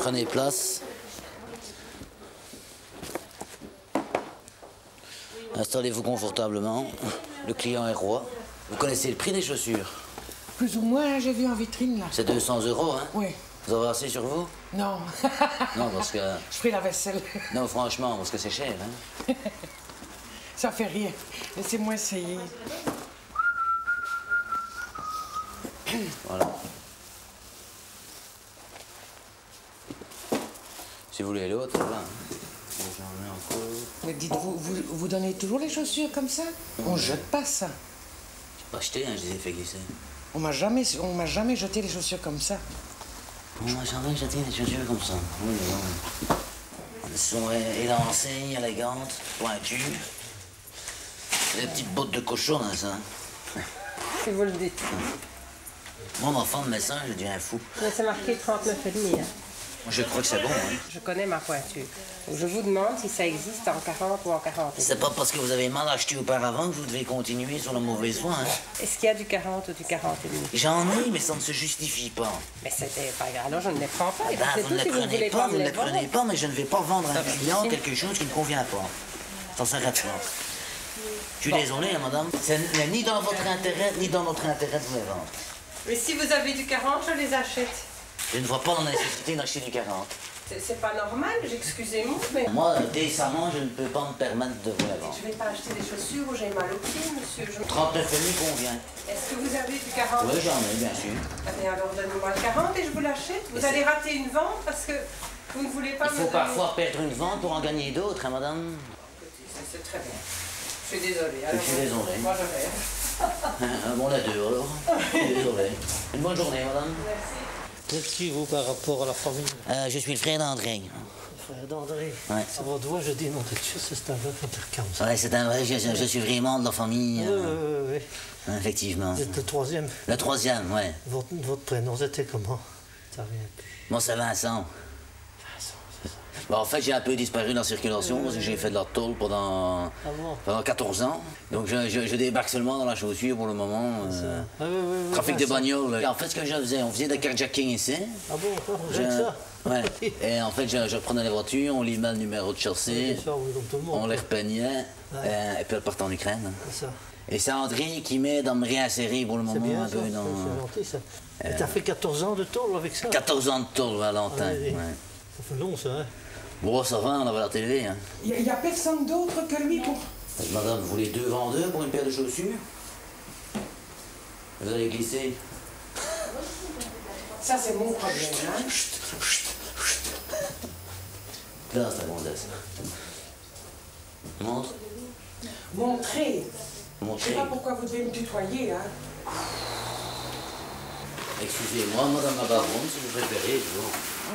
Prenez place. Installez-vous confortablement. Le client est roi. Vous connaissez le prix des chaussures? Plus ou moins, j'ai vu en vitrine, là. C'est 200 €, hein? Oui. Vous avez assez sur vous? Non. Non, parce que... Je ferai la vaisselle. Non, franchement, parce que c'est cher, hein? Ça fait rien. Laissez-moi essayer. Voilà. Si vous voulez l'autre, voilà. J'en ai encore. Mais dites-vous, vous donnez toujours les chaussures comme ça? On jette pas ça. J'ai pas acheté, hein, je les ai fait glisser. On m'a jamais jeté les chaussures comme ça. On m'a jamais jeté des chaussures comme ça. Oui, oui. Elles sont élancées, élégantes, pointues. Des petites bottes de cochon, hein, ça. Si vous le dites. Mon enfant de médecin, je deviens fou. Mais c'est marqué 39,5. Hein. Je crois que c'est bon, hein. Je connais ma pointure. Je vous demande si ça existe en 40 ou en 40. C'est pas parce que vous avez mal acheté auparavant que vous devez continuer sur la mauvaise voie, hein. Est-ce qu'il y a du 40 ou du 40,5? J'en ai, mais ça ne se justifie pas. Mais c'était pas grave. Alors je ne les prends pas. Eh ben, C'est vous tout ne les si vous prenez voulez pas, vous me ne les les prenez vendre. pas, mais je ne vais pas vendre à un client si. quelque chose qui ne convient pas. Ça s'arrête là. Je suis désolé, hein, madame. C'est ni dans votre intérêt, ni dans notre intérêt de vous les vendre. Mais si vous avez du 40, je les achète. Je ne vois pas la nécessité d'acheter du 40. C'est pas normal, excusez-moi, mais... Moi, décemment, je ne peux pas me permettre de vous les vendre. Je vais pas acheter des chaussures où j'ai mal aux pieds, monsieur. 39,5 convient. Est-ce que vous avez du 40? Oui, j'en ai, bien sûr. Ah bien, alors donnez-moi le 40 et je vous l'achète. Vous allez rater une vente parce que vous ne voulez pas Il me faut donner... parfois perdre une vente pour en gagner d'autres, hein, madame. C'est très bien. Je suis désolée. Je suis désolé. Moi, je rêve. Bon, la deux, alors. Je suis désolé. Une bonne journée, madame. Merci. Qui êtes-vous par rapport à la famille? Je suis le frère d'André. Le frère d'André. Ouais. À votre voix, je dis non, t'es sûr, c'est un vrai intercam, ça. Ouais, c'est un vrai, je suis vraiment de la famille. Oui. Effectivement. Vous êtes le troisième. Le troisième, ouais. Votre prénom, c'était comment? T'as rien pu. Moi, c'est Vincent. Bon, en fait, j'ai un peu disparu dans la circulation parce que j'ai fait de la tôle pendant 14 ans. Donc, je débarque seulement dans la chaussure pour le moment. Trafic de bagnole. Et en fait, ce que je faisais, on faisait des carjacking ici. Ah bon, j'ai ça? Ouais. Et en fait, je prenais les voitures, on limait le numéro de chaussée, Ça, oui, comme tout le monde. on les repeignait, et puis elles partent en Ukraine. C'est ça. Et c'est André qui m'aide à me réinsérer pour le C'est moment bien, un ça. peu dans... C'est gentil, ça. Et t'as fait 14 ans de tôle avec ça? 14 ans de tôle, Valentin. Ah, oui. Ouais. Ça fait long, ça, hein? Bon, ça va, on avait la télé, hein. Il n'y a personne d'autre que lui pour... Madame, vous voulez 2 vendeurs pour une paire de chaussures? Vous allez glisser. Ça, c'est mon problème, hein? Là, c'est la gonzesse. Montre. Montrez. Je ne sais Montrez. pas pourquoi vous devez me tutoyer, hein? Excusez-moi, madame la baronne, si vous préférez,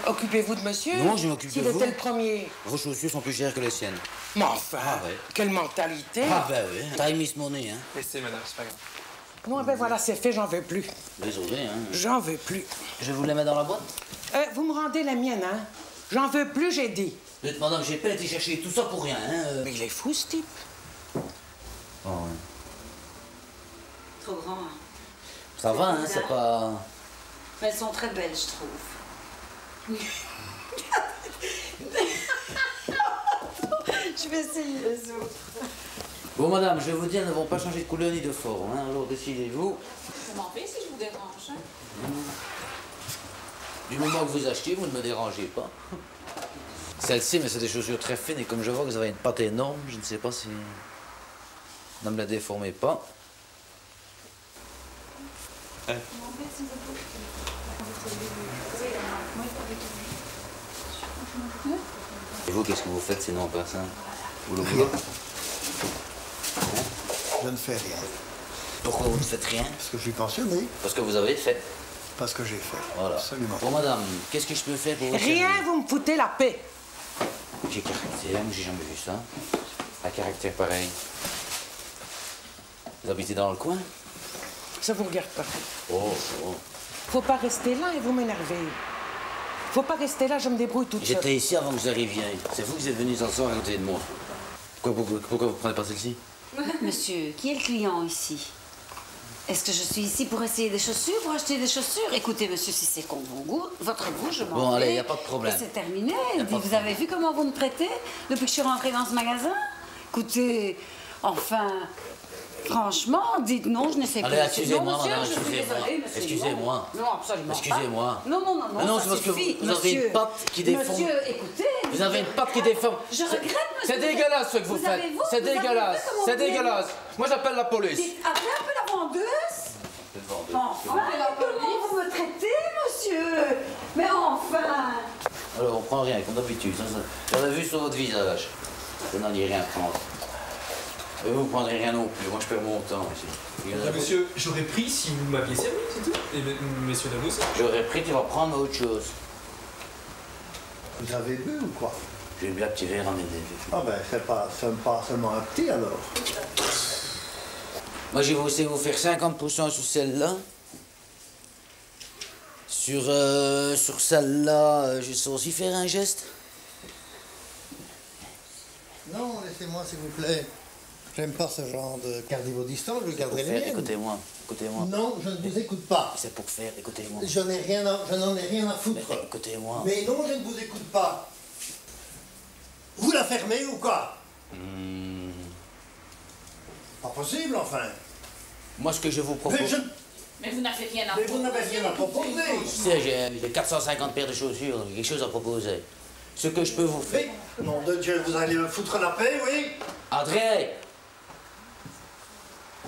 Occupez-vous de monsieur. Non, je m'occupe de S'il vous. était le premier. Vos chaussures sont plus chères que les siennes. Mais enfin, ouais. quelle mentalité. Ah ben oui. Time is money, hein. Laissez, madame, c'est pas grave. Non, ben voilà, c'est fait, j'en veux plus. Désolé, hein. J'en veux plus. Je vous les mets dans la boîte? Vous me rendez la mienne, hein? J'en veux plus, j'ai dit. Dites, madame, j'ai pas été chercher tout ça pour rien, hein. Mais il est fou, ce type. Oh, ouais. Trop grand, hein. Ça va, hein, c'est pas... Mais elles sont très belles, je trouve. Oui. Je vais essayer les autres. Bon, madame, je vais vous dire, elles ne vont pas changer de couleur ni de forme, hein. Alors décidez-vous. Ça m'en fait si je vous dérange. Hein. Du moment que vous achetez, vous ne me dérangez pas. Celle-ci, mais c'est des chaussures très fines et comme je vois que vous avez une patte énorme, je ne sais pas si... Ne me la déformez pas. Et vous, qu'est-ce que vous faites sinon, personne? Vous le voulez? Je ne fais rien. Pourquoi vous ne faites rien? Parce que je suis pensionné. Parce que vous avez fait. Parce que j'ai fait. Voilà. Absolument. Bon, madame, qu'est-ce que je peux faire pour vous Rien, servir? vous me foutez la paix. J'ai caractère, moi j'ai jamais vu ça. Un caractère pareil. Vous habitez dans le coin? Ça vous regarde pas. Oh. Faut pas rester là et vous m'énervez. Faut pas rester là, je me débrouille toute seule. J'étais ici avant que vous arriviez. C'est vous qui êtes venu s'asseoir à côté de moi. Pourquoi vous prenez pas celle-ci? Monsieur, qui est le client ici? Est-ce que je suis ici pour essayer des chaussures, pour acheter des chaussures? Écoutez, monsieur, si c'est contre mon goût, votre goût, je m'en vais. Bon, allez, il n'y a pas de problème. C'est terminé. Vous avez vu comment vous me traitez depuis que je suis rentrée dans ce magasin? Écoutez, enfin, franchement, dites non, je ne sais pas. Allez, excusez-moi, madame, excusez-moi. Non, absolument Excusez-moi. pas. Non, c'est parce que vous avez une patte qui déforme. Monsieur, écoutez. Vous avez une patte qui déforme. Je regrette, monsieur. C'est dégueulasse ce que vous faites. C'est dégueulasse. C'est dégueulasse. Moi, j'appelle la police. Appelez un peu la vendeuse. Enfin, comment vous me traitez, monsieur? Mais enfin. Alors, on prend rien, comme d'habitude. J'avais vu sur votre visage. Je n'en ai rien à prendre. Et vous ne prendrez rien non plus. Moi, je perds mon temps ici. Monsieur, j'aurais pris si vous m'aviez servi, c'est tout. Et messieurs, dames aussi. J'aurais pris, tu vas prendre autre chose. Vous avez bu ou quoi? J'ai bien un petit verre en aidé. Ah ben, c'est pas seulement un petit alors. Moi, je vais aussi vous faire 50% sur celle-là. Sur celle-là, je sais aussi faire un geste. Non, laissez-moi s'il vous plaît. J'aime pas ce genre de... Gardez vos distances, je garderai les miennes. Écoutez-moi. Non, je ne vous écoute pas. C'est pour faire, écoutez-moi. Je n'en ai rien à foutre. Mais écoutez-moi. Mais non, je ne vous écoute pas. Vous la fermez ou quoi? Pas possible, enfin. Moi, ce que je vous propose... Mais vous n'avez rien à Mais vous n'avez rien à proposer. Tu sais, j'ai 450 paires de chaussures, j'ai quelque chose à proposer. Ce que je peux vous faire... Mais, nom de Dieu, vous allez me foutre la paix, oui? André!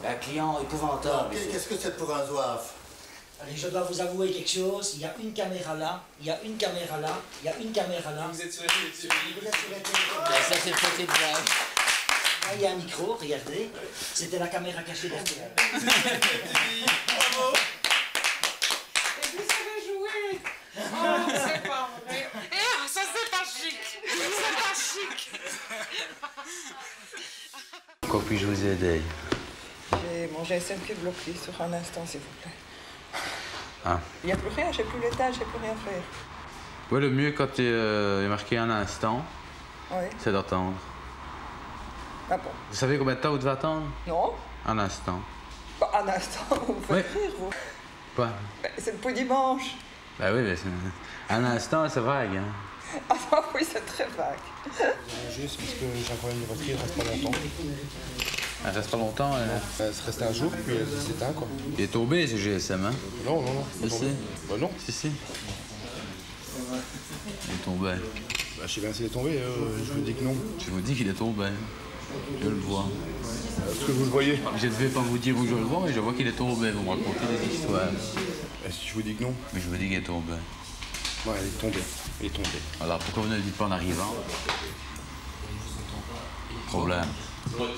Un client épouvantable. Qu'est-ce que c'est pour un zouave? Allez, je dois vous avouer quelque chose. Il y a une caméra là, il y a une caméra là, il y a une caméra là. Vous êtes sur la télé. Vous êtes sur la télé. Ça, c'est une petite blague. Là, il y a un micro, regardez. C'était la caméra cachée derrière. Bravo. Et puis ça va jouer. Oh, c'est pas vrai. Eh, ça c'est pas chic. C'est pas chic. Comment puis-je vous aider? J'ai mon GSM qui est bloqué sur un instant, s'il vous plaît. Ah. Il n'y a plus rien, j'ai plus l'étage, j'ai plus rien faire. Ouais, le mieux quand il est marqué un instant, Oui. c'est d'attendre. Ah bon? Vous savez combien de temps vous devez attendre? Non? Un instant. Bah, un instant, vous me faites rire, vous. Quoi? Ben, c'est depuis dimanche. Ben oui, mais un instant, c'est vague. Hein. Ah oui, c'est très vague. Juste parce que j'ai un problème de batterie, elle reste pas longtemps. Elle reste pas longtemps. Elle se restait un jour, puis elle s'éteint, quoi. Il est tombé, ce GSM, hein? Non. Si. Bah non. Si. Il est tombé. Bah, je sais bien s'il est tombé, je vous dis que non. Je vous dis qu'il est tombé. Je le vois. Est-ce que vous le voyez? Je ne vais pas vous dire où je le vois, mais je vois qu'il est tombé. Vous me racontez des histoires. Est-ce que je vous dis que non? Mais je vous dis qu'il est tombé. Ouais, il est tombé. Il est tombé. Alors pourquoi vous ne le dites pas en arrivant? Problème.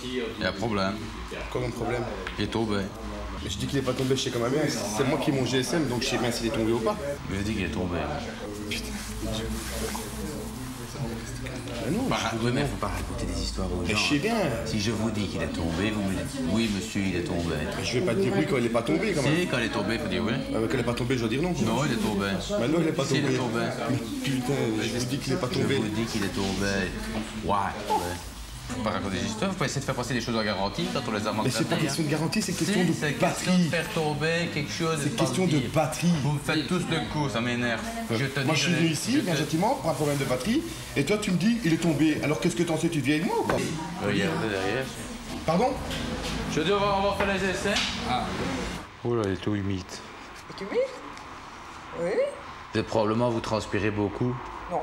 Il y a un problème. Quoi comme problème? Il est tombé. Mais je dis qu'il est pas tombé, je sais quand même bien. C'est moi qui ai mon GSM, donc je sais bien s'il est tombé ou pas. Mais je dis qu'il est tombé. Putain. Non, oui, mais il ne faut pas raconter des histoires aux gens. Mais je sais bien. Si je vous dis qu'il est tombé, vous me dites oui, monsieur, il est tombé. Mais je vais pas dire oui quand il est pas tombé, quand même. Si, quand il est tombé, il faut dire oui. Ah, mais quand il est pas tombé, je dois dire non. Non, il est tombé. Bah non, il est pas Si, tombé. il est tombé. Mais putain, je vous dis qu'il est pas tombé. Je vous dis qu'il est tombé. Ouais. Faut pas raconter des histoires, faut essayer de faire passer des choses en garantie quand on les a Mais c'est pas question de garantie, c'est question de c'est batterie. question de faire tomber quelque chose. C'est question de batterie. Vous me faites tous le coup, ça m'énerve. Moi, je suis venu ici, bien gentiment, pour un problème de batterie, et toi, tu me dis, il est tombé. Alors, qu'est-ce que t'en sais? Tu viens avec moi ou pas? Regardez derrière. Pardon? Je dis, on va faire les essais. Ah. Oh là, il est tout humide. Et tu m'y? Oui? Vous êtes probablement, vous transpirez beaucoup. Non.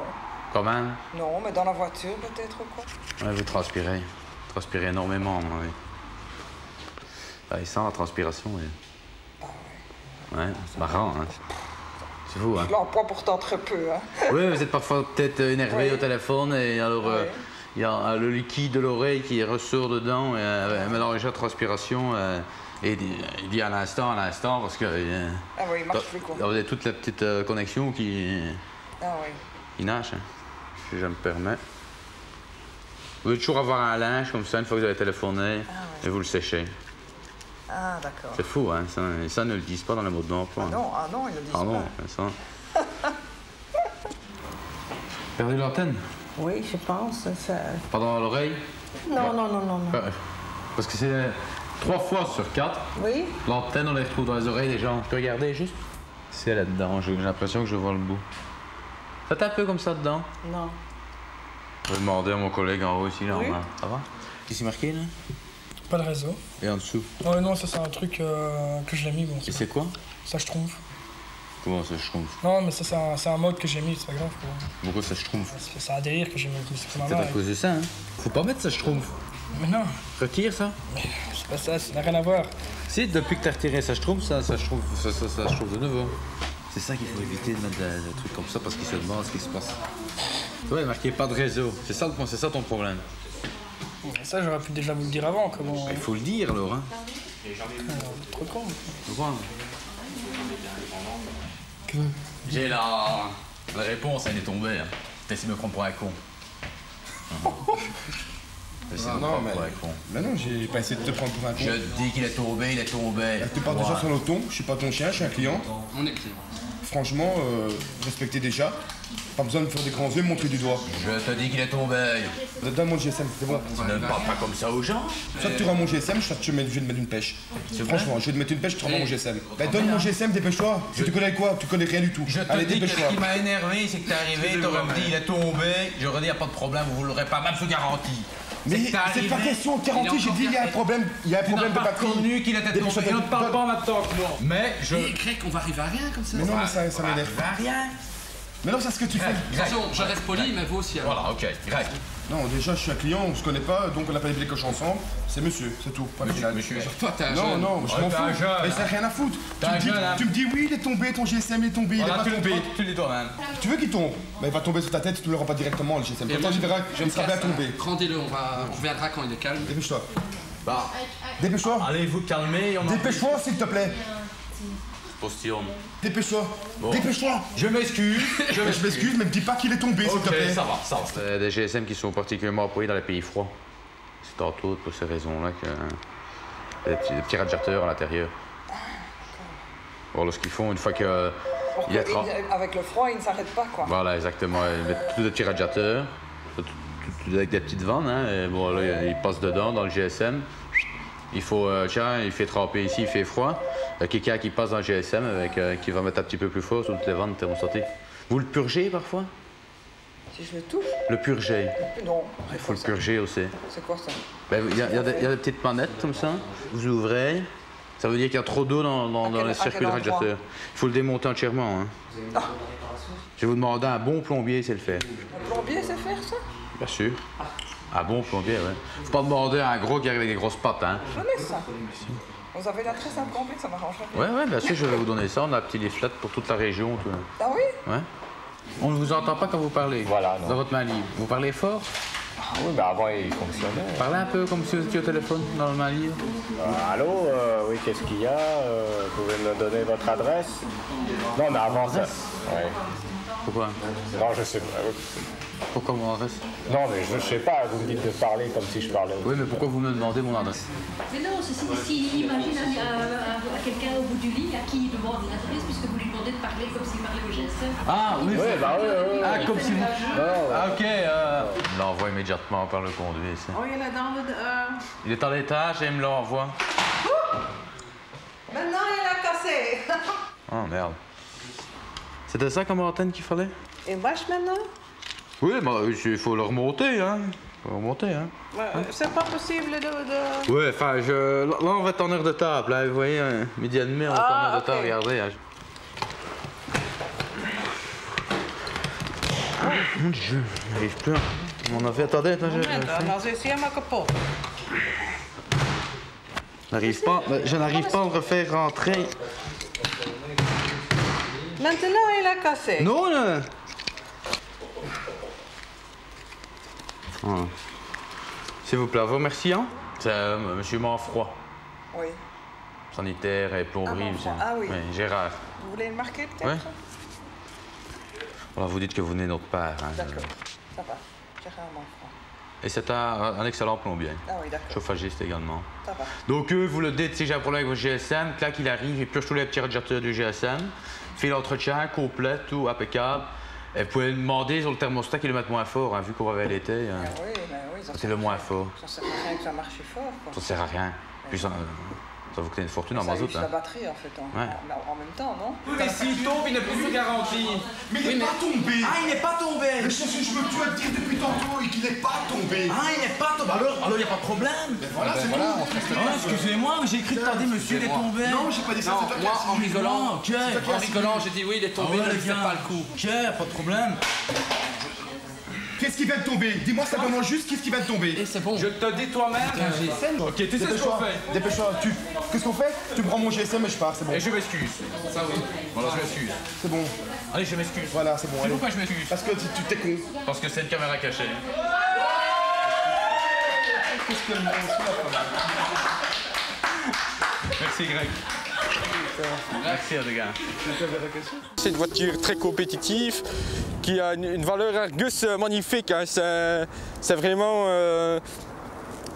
Quand même? Non, mais dans la voiture, peut-être, ou quoi? Ouais, vous transpirez. Vous transpirez énormément, oui. Ah, il sent la transpiration, oui. Ah ouais. Ouais, c'est marrant, hein. C'est fou, hein. Je l'emploie pourtant très peu, hein. Oui, vous êtes parfois peut-être énervé au téléphone et alors il y a le liquide de l'oreille qui ressort dedans et mélange la transpiration et il dit à l'instant parce que Ah oui, il marche plus, quoi. vous avez toute la petite connexion qui nage, hein, si je me permets. Vous pouvez toujours avoir un linge comme ça une fois que vous avez téléphoné et vous le séchez. Ah, d'accord. C'est fou, hein, ça ne le disent pas dans le mode d'emploi. Ah non, ils le disent pas. Ah non, ça. Perdez l'antenne? Oui, je pense. Ça... Pas dans l'oreille? Non. Parce que c'est 3 fois sur 4, Oui. l'antenne, on les retrouve dans les oreilles des gens. Tu peux regarder juste? C'est là-dedans, j'ai l'impression que je vois le bout. Ça tape un peu comme ça dedans? Non. Je vais demander à mon collègue en haut ici, là. Oui. Ça va? Qu'est-ce qui est marqué, là? Pas le réseau. Et en dessous? Non, ça c'est un truc que je l'ai mis. Bon, et c'est quoi? Ça je trompe. Comment ça, je trompe? Non, mais ça c'est un mode que j'ai mis, c'est pas grave. Quoi. Pourquoi ça, je trompe? C'est un délire que j'ai mis. C'est à cause de ça, hein? Faut pas mettre ça, je trompe. Mais non. Retire ça? Mais c'est pas ça n'a rien à voir. Si, depuis que t'as retiré ça, je trompe, ça je trompe de nouveau. C'est ça qu'il faut éviter de mettre des trucs comme ça parce qu'ils se demandent ce qui se passe. Tu vois, il est marqué pas de réseau. C'est ça ton problème. Ça, j'aurais pu déjà vous le dire avant. Comment... Il faut le dire alors, hein. Trop con. Pourquoi? J'ai la réponse, elle est tombée. Hein. T'essaies de me prendre pour un con. Mais non, j'ai pas essayé de te prendre pour un con. Je te dis qu'il est tombé, il est tombé. Tu parles déjà sur notre ton, je suis pas ton chien, je suis un client. On est client. Franchement, respectez déjà. Pas besoin de faire des grands yeux, montrer du doigt. Je te dis qu'il est tombé. Donne-moi le GSM, c'est bon. Ne parle pas comme ça aux gens. Soit tu rends mon GSM, soit je vais te mettre une pêche. Franchement, je vais te mettre une pêche, tu rends mon GSM. Bah donne mon GSM, dépêche-toi. Tu te connais quoi? Tu connais rien du tout. Je te dis que ce qui m'a énervé, c'est que t'es arrivé, t'aurais me dit il est tombé. J'aurais dit y a pas de problème, vous l'aurez pas, même sous garantie. Mais c'est pas question de garantie, j'ai dit il y a un problème, de batterie. Connu qu'il était tombé. Il ne parle pas maintenant. Mais je. Mais Greg, on va arriver à rien comme ça. Mais non, mais ça m'énerve. À rien. Mais non, c'est ce que tu fais. Attention, je reste poli, mais vous aussi. Alors. Voilà, ok, Greg. Non, déjà, je suis un client, on se connaît pas, donc on n'a pas élevé les cochons ensemble. C'est monsieur, c'est tout. Pas Monsieur. Toi, t'es un jeune. Non, je m'en fous. Mais ça n'a rien à foutre. Tu me dis, oui, il est tombé, ton GSM est tombé, il est pas tombé. Tu l'es toi-même. Tu veux qu'il tombe? Bah, il va tomber sur ta tête, tu ne le rends pas directement, le GSM. Quand tu verras, il sera bien tombé. Rendez-le, on reviendra quand il est calme. Dépêche-toi. Bah. Dépêche-toi. Allez, vous calmer. Dépêche-toi, s'il te plaît. Postillon. Dépêche-toi. Dépêche-toi. Je m'excuse. Je m'excuse, mais me dis pas qu'il est tombé, s'il te plaît. Ok, ça va. C'est des GSM qui sont particulièrement employés dans les pays froids. C'est entre autres pour ces raisons-là que des petits radiateurs à l'intérieur. Voilà ce qu'ils font une fois que... Avec le froid, il ne s'arrête pas, quoi. Voilà, exactement. Ils mettent tous des petits radiateurs, avec des petites vannes, hein, et bon, là, ils passent dedans, dans le GSM. Il faut, tiens, il fait tremper ici, il fait froid. Quelqu'un qui passe dans le GSM, qui va mettre un petit peu plus fort sur toutes les vannes thermostatiques. Vous le purgez parfois? Si je le touche? Le purger? Non. Il faut le purger aussi. C'est quoi ça? Il y a des petites manettes comme ça, vous ouvrez. Ça veut dire qu'il y a trop d'eau dans les circuits de radiateur. Il faut le démonter entièrement. Hein. Ah. Je vais vous demander un bon plombier, c'est le faire. Un plombier sait faire ça? Bien sûr. Un bon plombier, oui. Faut pas demander à un gros qui a des grosses pattes, hein. Je connais ça. Vous avez la tresse incomplète, ça m'arrangerait. Ouais, bien sûr, je vais vous donner ça. On a un petit leaflet pour toute la région. Tout. Ah oui? Ouais. On ne vous entend pas quand vous parlez. Voilà, non. Dans votre main libre. Vous parlez fort? Oui, mais avant, il fonctionnait. Parlez un peu comme si vous étiez au téléphone, dans le main libre. Allô, oui, qu'est-ce qu'il y a? Vous pouvez me donner votre adresse? Non, mais avant ça. Oui. Pourquoi? Non, je sais pas. Pourquoi mon adresse? Non, mais je sais pas, vous me dites de parler comme si je parlais. Oui, mais pourquoi vous me demandez mon adresse? Mais non, si imagine à quelqu'un au bout du lit à qui il demande l'adresse, puisque vous lui demandez de parler comme s'il parlait au GSM. Ah oui, oui, bah oui. Ah, comme si vous... Ah, ok, il l'envoie immédiatement par le conduit, ici. Oh, il est dans le... Il est à l'étage et il me l'envoie. Maintenant, il a cassé. Oh, merde. C'était ça comme antenne qu'il fallait? Il marche maintenant? Oui, bah, il faut le remonter, hein. C'est pas possible de... Oui, enfin, là, on va être en heure de table, hein. Vous voyez, hein, midi et demi, on va être en heure de table, regardez. Hein. Mon Dieu, j'arrive plus. On a fait, attendez, je n'arrive pas à le refaire rentrer. Maintenant, il a cassé. Non, là. S'il vous plaît, vous remercie, hein? C'est monsieur Manfroy. Oui. Sanitaire et plomberie, monsieur. Ah oui. Gérard. Vous voulez le marquer, peut-être? Oui. Voilà, vous dites que vous venez de notre part. Hein, d'accord, ça va. Gérard Manfroy. Et c'est un excellent plombier. Ah oui, d'accord. Chauffagiste également. Ça va. Donc, vous le dites, si j'ai un problème avec votre GSM, là qu'il arrive, il purge tous les petits radiateurs du GSM, fait l'entretien complet, tout impeccable. Et vous pouvez demander sur le thermostat qu'il le mette moins fort, hein, vu qu'on va vers l'été. Ah oui, mais oui. C'est le moins fort. Ça sert à rien que ça marche fort, quoi. Ça sert à rien. Puis ça vous coûte une fortune en Ça mazout. use la batterie en fait, en même temps, non? Et s'il tombe, il n'est plus de garantie. Mais il n'est pas tombé. Ah, il n'est pas tombé. Mais je me tue à te dire depuis tantôt qu'il n'est pas tombé. Ah, il n'est pas tombé. Alors, il n'y a pas de problème. Mais voilà, c'est voilà, tout. Excusez-moi, mais j'ai cru que t'as dit monsieur, il est tombé. Non, j'ai pas dit ça. Non, moi, en rigolant, ok. En rigolant, j'ai dit oui, il est tombé, Ah ouais, ne fais pas le coup. Ok, pas de problème. Qu'est-ce qui vient de tomber? Dis-moi simplement juste qu'est-ce qui vient de tomber. Et c'est bon. Je te dis toi-même. Ok, tu sais ce qu'on fait. Dépêche-toi. Qu'est-ce qu'on fait? Tu me prends mon GSM et je pars, c'est bon. Et je m'excuse. Ça oui. Voilà, je m'excuse. C'est bon. Allez, je m'excuse. Voilà, c'est bon. Tu sais pourquoi je m'excuse? Parce que tu t'es con. Parce que c'est une caméra cachée. Qu'est-ce que le monde Merci Greg. Merci les gars. C'est une voiture très compétitive qui a une valeur Argus magnifique. Hein. C'est vraiment...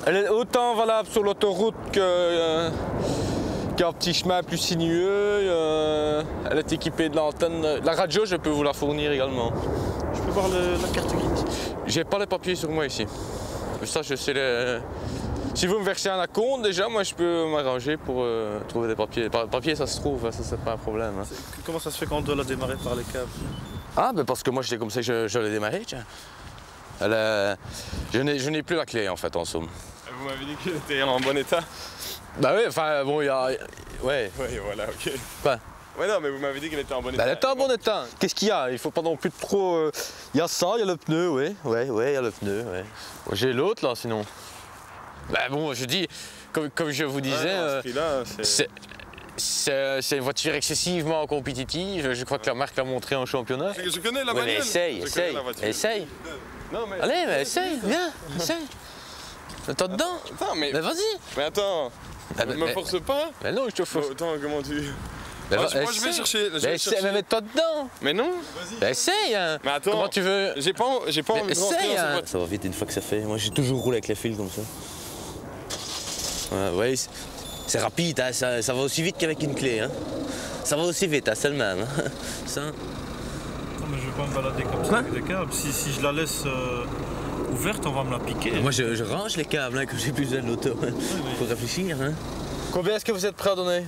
elle est autant valable sur l'autoroute qu'un petit chemin plus sinueux. Elle est équipée de l'antenne. La radio, je peux vous la fournir également. Je peux voir la carte grise? J'ai pas les papiers sur moi ici. Ça, je sais les... Si vous me versez un acompte, déjà, moi, je peux m'arranger pour trouver des papiers. Les papiers, ça se trouve, ça, c'est pas un problème. Hein. Comment ça se fait qu'on doit la démarrer par les câbles? Ah, ben parce que moi, j'étais comme ça que je l'ai démarré, tiens. Je n'ai plus la clé, en fait, en somme. Vous m'avez dit qu'elle était en bon état? Bah oui, enfin, bon, il y a... Ouais. Oui, voilà, ok. Quoi? Ouais, non, mais vous m'avez dit qu'elle était en bon état. Elle était en bon état. Qu'est-ce qu'il y a? Il faut pas non plus trop... Il y a ça, il y a le pneu, oui. Ouais, il y a le pneu, ouais. J'ai l'autre, là, sinon. Bah bon, je dis, comme je vous disais, c'est une voiture excessivement compétitive. Je crois que la marque l'a montré en championnat. Je connais la bagnole. Mais essaye. Non, mais... Allez, mais essaye, viens, essaye. T'es dedans? Attends, mais vas-y. Mais attends, ne me force pas. Mais non, je te force. Attends, comment tu... Moi, je vais chercher. Mais mets-toi dedans. Mais non. Bah, essaye. Hein. Mais attends. Comment tu veux? J'ai pas envie de rentrer dans cette voiture. Ça va vite une fois que ça fait. Moi, j'ai toujours roulé avec les fils comme ça. Ouais, c'est rapide, hein. Ça va aussi vite qu'avec une clé. Hein. Ça va aussi vite, hein, c'est le même. Hein. Ça. Non, mais je vais pas me balader comme ça avec des câbles. Si je la laisse ouverte, on va me la piquer. Moi, je range les câbles hein, quand j'ai plus besoin de l'auto. Faut réfléchir. Hein. Combien est-ce que vous êtes prêt à donner?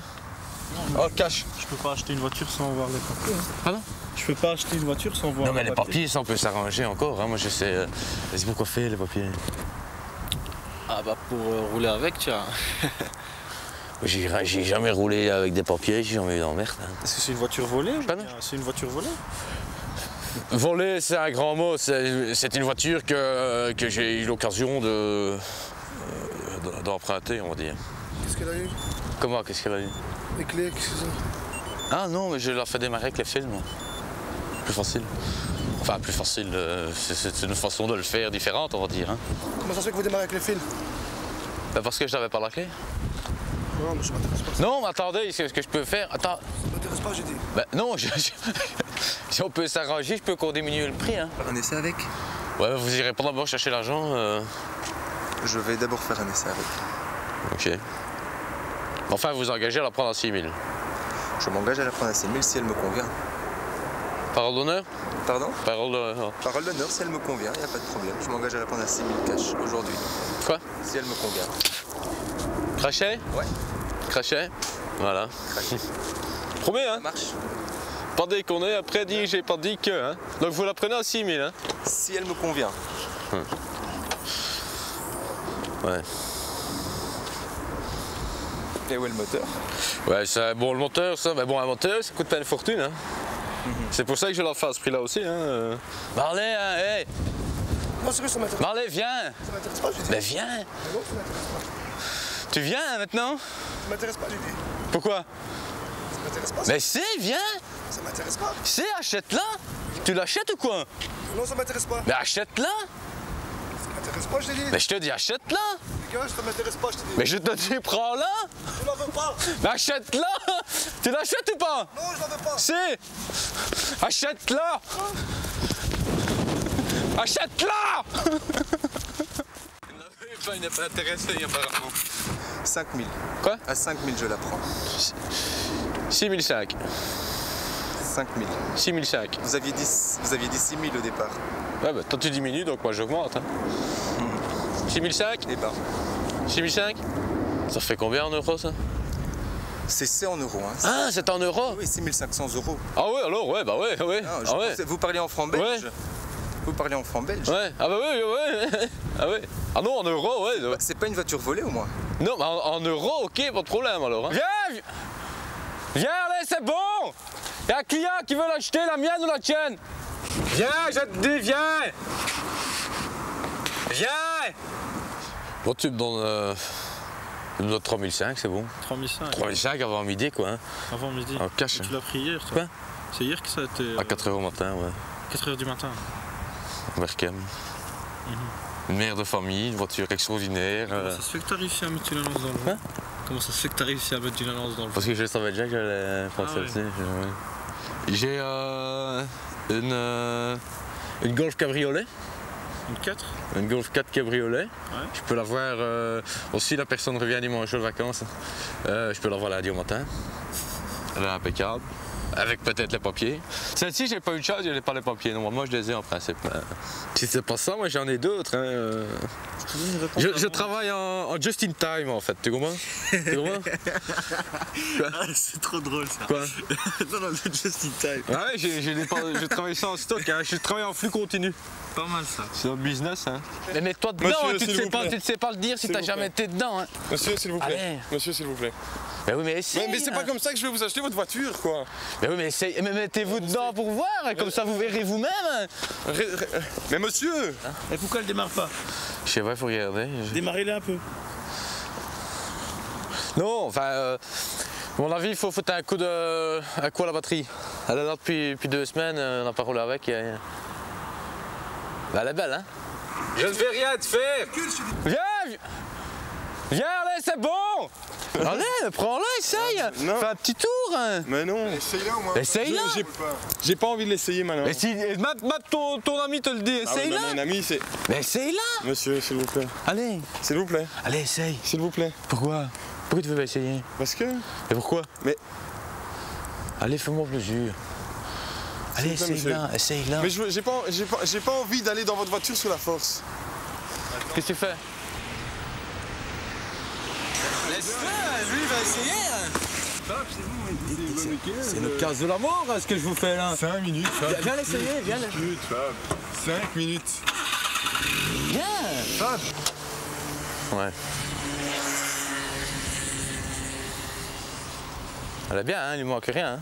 Oh, cash. Je peux pas acheter une voiture sans voir les papiers. Hein. Pardon? Je peux pas acheter une voiture sans voir les papiers. Non, mais les papiers, ça, on peut s'arranger encore. Hein. Moi, je sais. C'est pourquoi faire les papiers. Ah bah pour rouler avec, tu vois. J'ai jamais roulé avec des papiers, j'ai jamais eu d'emmerde. Hein. Est-ce que c'est une voiture volée? C'est une voiture volée? Voler, c'est un grand mot. C'est une voiture que j'ai eu l'occasion d'emprunter, on va dire. Qu'est-ce qu'elle a eu? Comment, qu'est-ce qu'elle a eu? Les clés, qu'est-ce que c'est? Ah non, mais je la fais démarrer avec les fils, moi. Plus facile. Enfin, plus facile, c'est une façon de le faire différente, on va dire. Hein. Comment ça se fait que vous démarrez avec les fils? Ben parce que je n'avais pas la clé. Non, mais ça m'intéresse pas. Non, mais attendez, ce que je peux faire... Attends. Ça m'intéresse pas, j'ai dit. Ben non, si on peut s'arranger, je peux qu'on diminue le prix. Hein. Un essai avec? Ouais, vous irez pas d'abord chercher l'argent. Je vais d'abord faire un essai avec. Ok. Enfin, vous engagez à la prendre à 6 000. Je m'engage à la prendre à 6 000 si elle me convient. Parole d'honneur? Pardon? Parole d'honneur. Parole d'honneur, si elle me convient, il n'y a pas de problème. Je m'engage à la prendre à 6 000 cash aujourd'hui. Quoi? Si elle me convient. Crachet? Ouais. Crachet? Voilà. Crachet. Promis, hein? Ça marche. Pas déconner, après dit j'ai pas dit que, hein? Donc vous la prenez à 6 000, hein? Si elle me convient. Ouais. Et où est le moteur? Ouais, bon, le moteur, ça, mais bon, un moteur, ça coûte pas une fortune, hein. C'est pour ça que je la fais à ce prix-là aussi, hein. Marley, hein, hey! Non, sérieux, ça m'intéresse. Marley, viens! Ça m'intéresse pas, j'ai dit. Mais viens! Non, ça m'intéresse pas. Tu viens, hein, maintenant? Ça m'intéresse pas, j'ai dit. Pourquoi? Ça m'intéresse pas. Mais c'est, viens! Ça m'intéresse pas. C'est, achète-la! Tu l'achètes ou quoi? Non, ça m'intéresse pas. Mais achète-la! Ça m'intéresse pas, je t'ai dit. Mais je te dis, achète-la! Dégage, ça m'intéresse pas, je t'ai dit. Mais je te dis, prends-la! Je la veux pas. Mais achète-la! Tu l'achètes ou pas? Non, je la veux pas. Si! Achète-la! Achète-la! Il n'est pas intéressé, apparemment. 5 000. Quoi? À 5 000, je la prends. 6 500. 5 000. 6 500. Vous aviez dit 6 000 au départ. Ouais, bah toi tu diminues, donc moi j'augmente. Hein. 6 500? Et bah. 6 500? Ça fait combien en euros ça? C'est en euros. Hein. Ah, c'est en euros? Oui, c'est 1500 euros. Ah ouais, alors, ouais, bah ouais, ouais. Non, ah ouais. Vous parlez en francs belges? Ouais. Vous parlez en francs belges? Ouais, ah bah ouais, ouais. Ah ouais. Ah non, en euros, ouais. Bah, c'est pas une voiture volée au moins? Non, mais en euros, ok, pas de problème alors. Hein. Viens! Viens, allez, c'est bon! Il y a un client qui veut l'acheter, la mienne ou la tienne? Viens, je te dis, viens! Viens! Bon, tu me donnes... Notre 3005, c'est bon. 3005. 3005 avant midi, quoi. Hein. Avant midi. En cash. Tu l'as pris hier, toi? Quoi? C'est hier que ça a été. À 4h au matin, ouais. 4h du matin. Merkem. Une mère de famille, une voiture extraordinaire. Comment ça se fait que tu as réussi à mettre une annonce dans le vent? Comment ça se fait que tu as réussi à mettre une annonce dans le vent? Parce que je savais déjà que j'allais faire celle-ci. Ouais. J'ai une Golf cabriolet. Une 4? Une Golf 4 cabriolet. Ouais. Je peux l'avoir aussi, la personne revient dimanche de vacances. Je peux l'avoir lundi au matin. Elle est impeccable. Avec peut-être les papiers. Celle-ci, j'ai pas eu de chance, j'ai pas les papiers. Non, moi, je les ai en principe. Si c'est pas ça, moi, j'en ai d'autres. Hein. Je travaille en just in time, en fait. Tu comprends? Tu comprends? Ah, c'est trop drôle, ça. Quoi? Non, non, just in time. Ah ouais, j'ai travaillé ça en stock. Hein. Je travaille en flux continu. Pas mal, ça. C'est un business, hein. Mais mets-toi dedans, Monsieur, tu ne sais pas le dire si t'as jamais été dedans. Hein. Monsieur, s'il vous plaît. Allez. Monsieur, s'il vous plaît. Mais oui, mais essaye. Mais c'est pas comme ça que je vais vous acheter votre voiture, quoi. Mais oui, mais mettez-vous dedans pour voir, comme ça vous verrez vous-même. Mais monsieur! Et pourquoi elle démarre pas? Je sais pas, il faut regarder. Démarrez-la un peu. Non, enfin, à mon avis, il faut foutre un coup à la batterie. Elle est là depuis 2 semaines, on n'a pas roulé avec. Ben, elle est belle, hein? Je ne vais rien te faire! Viens! Viens, allez, c'est bon! Allez, prends-la, essaye! Fais un petit tour! Hein. Mais non! Essaye-la au moins! Essaye-la! J'ai pas envie de l'essayer maintenant. Mais si ton ami te le dit, essaye-la! Mon ami, c'est. Mais essaye-la! Monsieur, s'il vous plaît. Allez! S'il vous plaît. Allez, essaye! S'il vous plaît. Pourquoi? Pourquoi tu veux pas essayer? Parce que. Et pourquoi? Mais. Allez, fais-moi plaisir. Allez, essaye-la, essaye-la. Mais j'ai pas envie d'aller dans votre voiture sous la force. Qu'est-ce que tu fais? Laisse-le, lui il va essayer. C'est notre case de la mort, ce que je vous fais là. 5 minutes, Fab. Viens l'essayer, viens. 5 minutes, Fab. 5 minutes. Viens. Fab. Ouais. Elle est bien, hein, il lui manque rien. Hein.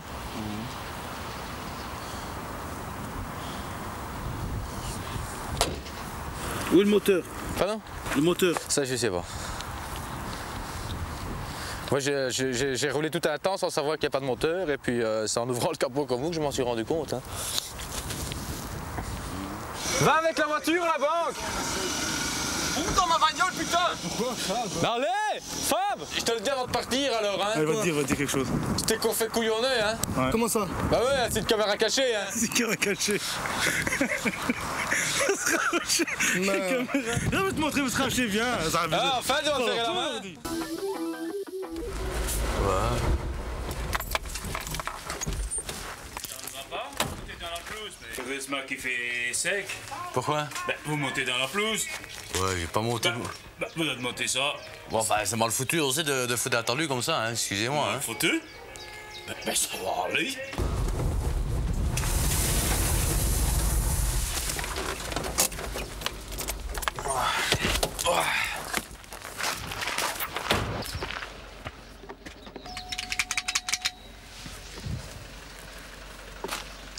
Où est le moteur? Pardon? Le moteur. Ça, je sais pas. Moi, j'ai roulé tout un temps sans savoir qu'il n'y a pas de moteur, et puis c'est en ouvrant le capot comme vous que je m'en suis rendu compte. Hein. Va avec la voiture à la banque! Où dans ma bagnole, putain? Pourquoi, Fab? Mais allez! Fab! Je te le dis avant de partir alors, hein! Elle va te dire quelque chose. Tu t'es qu'on fait couillonner, hein? Ouais. Comment ça? Bah ouais, c'est une caméra cachée, hein! C'est une caméra cachée. Là, je vais te montrer où se racheter, viens. Ah, enfin, tu vas te serrer la main! Ouais. Heureusement qu'il fait sec. Pourquoi? Ben, vous montez dans la pelouse. Ouais, j'ai pas monté. Vous avez monté ça. Bon, enfin, c'est mal foutu aussi de foutre attendu comme ça, hein, excusez-moi. Hein. Foutu? Ben, ça va aller.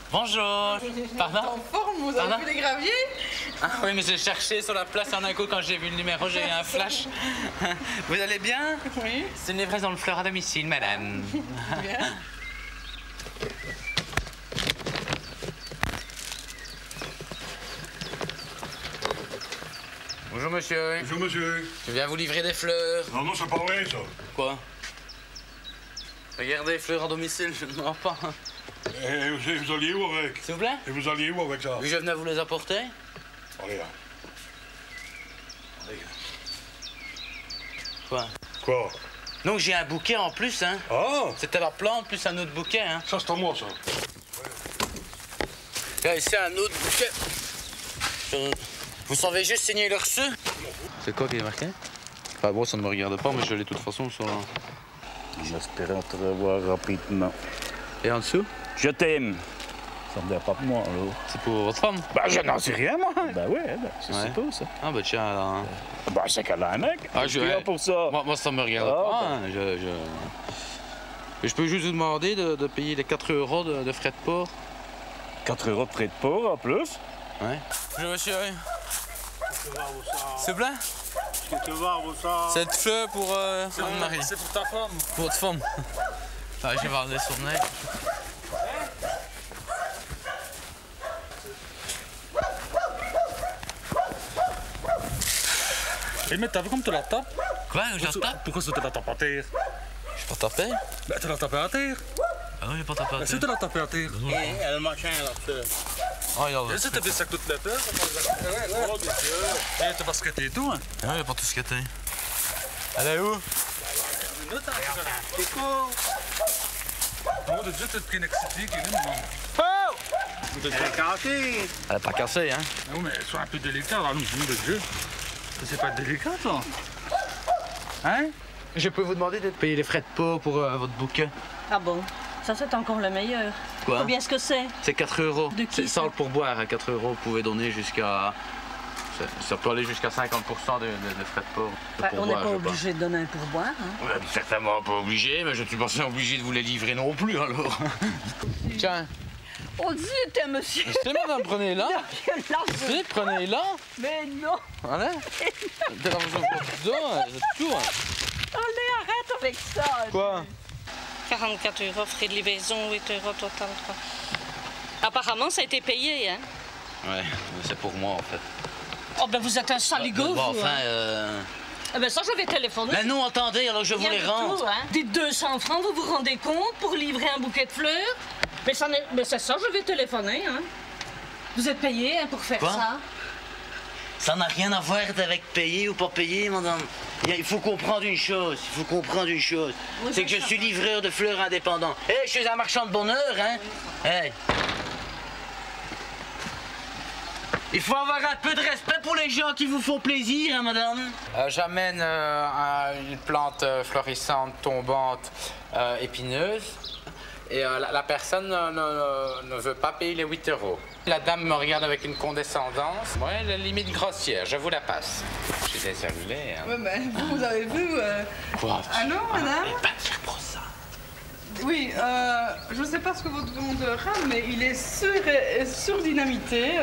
Bonjour. Pardon? En forme, vous avez vu les graviers? Ah oui, mais j'ai cherché sur la place en un coup quand j'ai vu le numéro, j'ai eu un flash. Vous allez bien? Oui. C'est une livraison de fleurs à domicile, madame. Bien. Bonjour monsieur. Bonjour monsieur. Je viens vous livrer des fleurs. Non, non, c'est pas vrai ça. Quoi? Regardez, fleurs à domicile, je ne mens pas. Et vous alliez où avec? S'il vous plaît? Et vous alliez où avec ça? Oui, je venais vous les apporter. Allez là. Allez. Quoi? Quoi? Donc j'ai un bouquet en plus, hein. Ah! C'était la plante plus un autre bouquet, hein. Ça, c'est à moi, ça. Là, ici, un autre bouquet. Vous savez juste signer le reçu? C'est quoi qui est marqué? Enfin bon, ça ne me regarde pas, mais je l'ai de toute façon sur... J'espère te revoir rapidement. Et en dessous? Je t'aime. Ça me vient pas pour moi, alors. C'est pour votre femme? Bah, je n'en sais rien, moi. Bah ouais, c'est tout, ça. Ah bah tiens, alors... Bah, c'est qu'elle a un mec. Ah, je... pour ça. Moi, ça me regarde pas, hein. Je peux juste vous demander de payer les 4 € de frais de port. 4 € de frais de port, en plus? Ouais. Bonjour, monsieur. S'il vous plaît? Cette fleur pour Anne-Marie. C'est pour ta femme. Pour votre femme. Ah, je vais voir les souvenirs. Et mais t'as vu comme tu la tapes? Quoi? Je la tape? Pourquoi tu la tapes à terre? Je suis pas tapé? Ben tu l'as tapé à terre. Ah non, j'ai pas tapé à terre. Si tu l'as tapé à terre. Et le machin, là, oh, regarde. Et c'était des sacs toutes les peurs. Oh, Dieu. Et t'as pas skaté et tout, hein? Ah, il a pas tout skaté. Elle est où? Non, de Dieu, t'as pris une excité qui est là. Oh! Elle est cassée. Elle est pas cassée, hein? Non, mais sois un peu délicat, là, nous, de Dieu. C'est pas délicat, toi. Hein? Je peux vous demander de payer les frais de port pour votre bouquet? Ah bon? Ça, c'est encore le meilleur. Quoi? Combien est-ce que c'est? C'est 4 €. De qui, c'est sans le pourboire. À 4 €, vous pouvez donner jusqu'à... Ça peut aller jusqu'à 50% de frais de port. On n'est pas obligé de donner un pourboire. Hein? On est certainement pas obligé, mais je suis pas obligé de vous les livrer non plus, alors. Tiens. Oh zut, monsieur! C'est madame, prenez-la. Si, prenez-la. Mais non! Voilà. T'es dans vos c'est tout. Allez, arrête avec ça! Quoi? 44 € frais de livraison, 8 € total. Apparemment, ça a été payé, hein? Ouais, c'est pour moi, en fait. Oh, ben vous êtes un saligo, bon, vous, enfin, hein? Eh ben ça, je vais téléphoner. Mais non, attendez, alors je vous les rends. Dites 200 francs, vous vous rendez compte, pour livrer un bouquet de fleurs? Mais c'est ça, je vais téléphoner, hein. Vous êtes payé, hein, pour faire ça? Ça n'a rien à voir avec payer ou pas payer, madame. Il faut comprendre une chose, Oui, c'est que je suis livreur de fleurs indépendant. Je suis un marchand de bonheur, hein. Il faut avoir un peu de respect pour les gens qui vous font plaisir, hein, madame. J'amène une plante florissante, tombante, épineuse. Et la personne ne veut pas payer les 8 €. La dame me regarde avec une condescendance. Ouais, elle est limite grossière, je vous la passe. Je suis désolé. Hein. Ouais, ben, vous avez vu... Quoi? Allô, madame? Pas dire pour ça. Oui, je ne sais pas ce que votre vendeur a, mais il est surdynamité.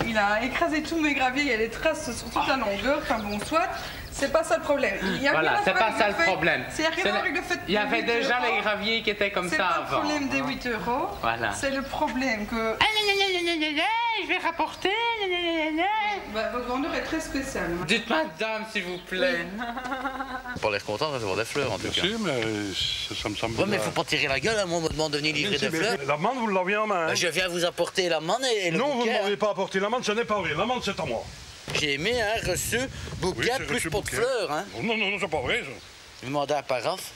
Il a écrasé tous mes graviers, il y a des traces sur toute la longueur. Enfin bon, soit... C'est pas ça le problème. Voilà, c'est pas ça le problème. C'est rien avec le fait Il y avait déjà les graviers qui étaient comme ça avant. C'est pas le problème des 8 €. Voilà. C'est le problème que... Je vais rapporter. Bah, votre vendeur est très spécial. Dites madame, s'il vous plaît. Pour l'air content de recevoir des fleurs, en tout cas. Merci, mais ça me semble... Ouais, mais faut pas tirer la gueule, hein. Moi, on me demande de venir livrer des fleurs. L'amande, vous l'avez en main. Je viens vous apporter l'amande et le bouquet. Non, vous ne m'avez pas apporté l'amande, ce n'est pas vrai. L'amande, c'est à moi. J'ai aimé, hein, reçu bouquet plus pot de fleurs, hein. Non, c'est pas vrai, ça. Je demandais à Paraf.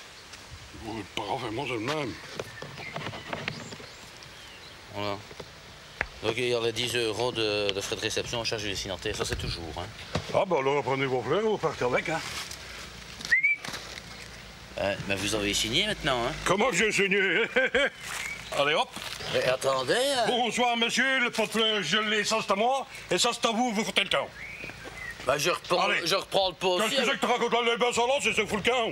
Oui, Paraf et moi, c'est le même. Voilà. Donc il y a les 10 € de frais de réception en charge du destinataire, ça c'est toujours, hein. Ah, bah alors prenez vos fleurs et vous partez avec, hein. Mais vous avez signé maintenant, hein. Comment que j'ai signé? Allez, hop. Mais attendez... Bonsoir, monsieur, le pot de fleurs, je l'ai, ça c'est à moi, et ça c'est à vous, vous foutez le camp. Bah, je reprends le pot aussi. Qu'est-ce que tu racontes là, les bains là, c'est ce fout le camp.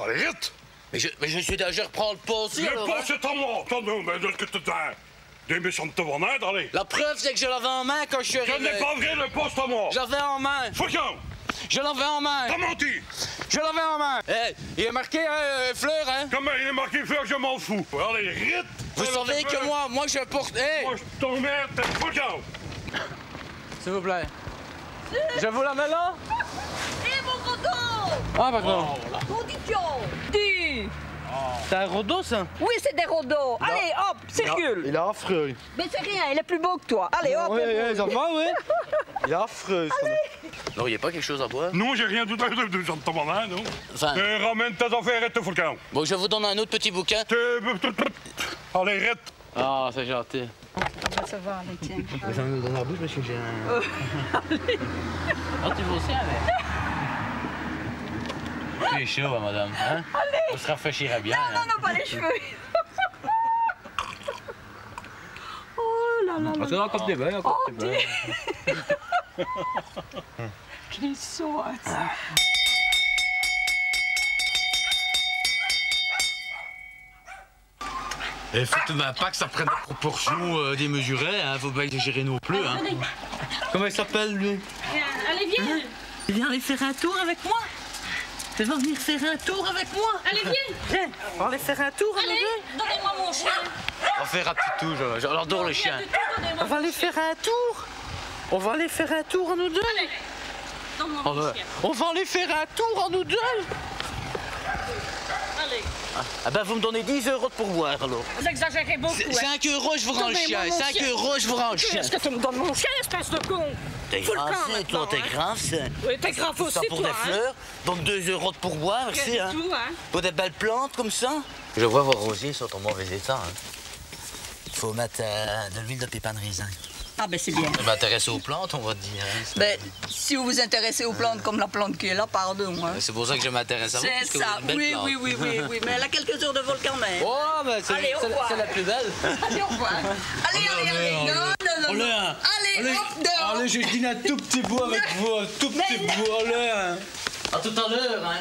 Allez, vite. Mais je reprends le pot aussi, le alors, pot, hein. c'est à moi. Attends, mais qu'est-ce que tu fais? Des méchants de te vendre, allez. La preuve, c'est que je l'avais en main quand je suis arrivé. Ce n'est pas vrai, le pot, c'est à moi. Je l'avais en main. Fout le camp. Je l'avais en main. T'as menti. Je l'avais en main. Il est marqué fleurs, hein. Comment il est marqué fleurs, je m'en fous. Allez, vite. Vous savez que moi je porte... Moi, je t'emmerde, t'es fou le camp. S'il vous plaît. Je vous la mets là? mon rodo! Ah, pardon. Condition! Dis! C'est un rodo, ça? Oui, c'est des rodos. Allez, hop, circule. Il est affreux. Mais c'est rien, il est plus beau que toi. Allez, hop. Oui, ça va, oui. Il est affreux, ça. Non, il n'y a pas quelque chose à boire? Non, j'ai rien du tout de ton main, non. Enfin... ramène tes affaires et te fous le camp. Bon, je vous donne un autre petit bouquin. Allez, arrête. Ah, c'est gentil. Ça va, allez, tiens. J'en ai dans la bouche parce que j'ai un... Allez. Ah, tu veux aussi avec? fait chaud, hein, madame. Hein? Allez. On se rafraîchira bien. Non, non, pas les cheveux. Oh là là là. Attends, encore des bains, encore des bains. Quelle sauce. Il faut tout d'un pas que ça prenne des proportions démesurées, hein. Faut pas exagérer non plus. Hein. Comment il s'appelle, lui? Allez, viens. Viens aller faire un tour avec moi. Tu vas venir faire un tour avec moi. Allez, viens. Viens, on va aller faire un tour. Allez, donnez-moi mon chien. On va faire un petit tour, j'adore les chiens. On va aller faire un tour. On va aller faire un tour en nous deux. Allez, donne-moi mon chien. On va aller faire un tour en nous deux. Allez. Ah ben vous me donnez 10 € de pourboire alors. Vous exagérez beaucoup. 5 € je vous rends le chien. 5 € je vous rends le chien. Est-ce que tu me donnes mon chien, espèce de con? T'es grave, toi, t'es grave, ça. Oui, t'es grave aussi, ça pour toi, des fleurs, donc 2 € de pourboire, Rien c'est, du hein. tout, hein. Pour des belles plantes comme ça. Je vois vos rosiers sont en mauvais état. Hein. Il faut mettre de l'huile de pépins de raisin. Ah ben c'est bien. Je m'intéresse aux plantes, on va dire. Hein. Ben, si vous vous intéressez aux plantes comme la plante qui est là, pardon. Hein. C'est pour ça que je m'intéresse à vous. C'est ça, oui, mais elle a quelques heures de vol quand même. Oh, mais Allez, au revoir. c'est la plus belle. Allez, au revoir. Allez, non. Allez, hop, dehors. Allez, je dîne un tout petit bout avec vous, un tout petit bout, allez. Hein. À tout à l'heure, hein.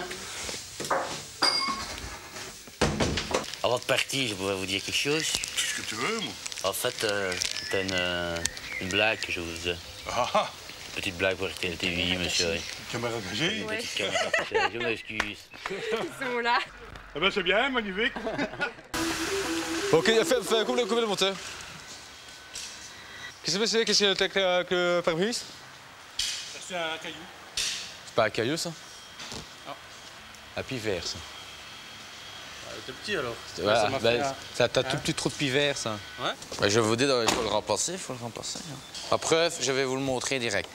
Avant de partir, je pourrais vous dire quelque chose. Qu'est-ce que tu veux, moi? En fait, c'était une blague que je vous faisais. Ah. Petite blague pour RTL TV, monsieur. Caméra cachée? Une petite caméra cachée, je m'excuse. Ils sont là. Eh ben c'est bien, magnifique. Ok, fais couper le moteur. Qu'est-ce que c'est? Qu'est-ce qu'il y a avec le pare-brise? C'est un caillou. C'est pas un caillou, ça? Non. Un pivert, ça. T'es petit alors. Voilà, ça t'as tout petit trou de pivert, ça. Ouais. Ben, je vous dis, il faut le remplacer, hein. Après, je vais vous le montrer direct.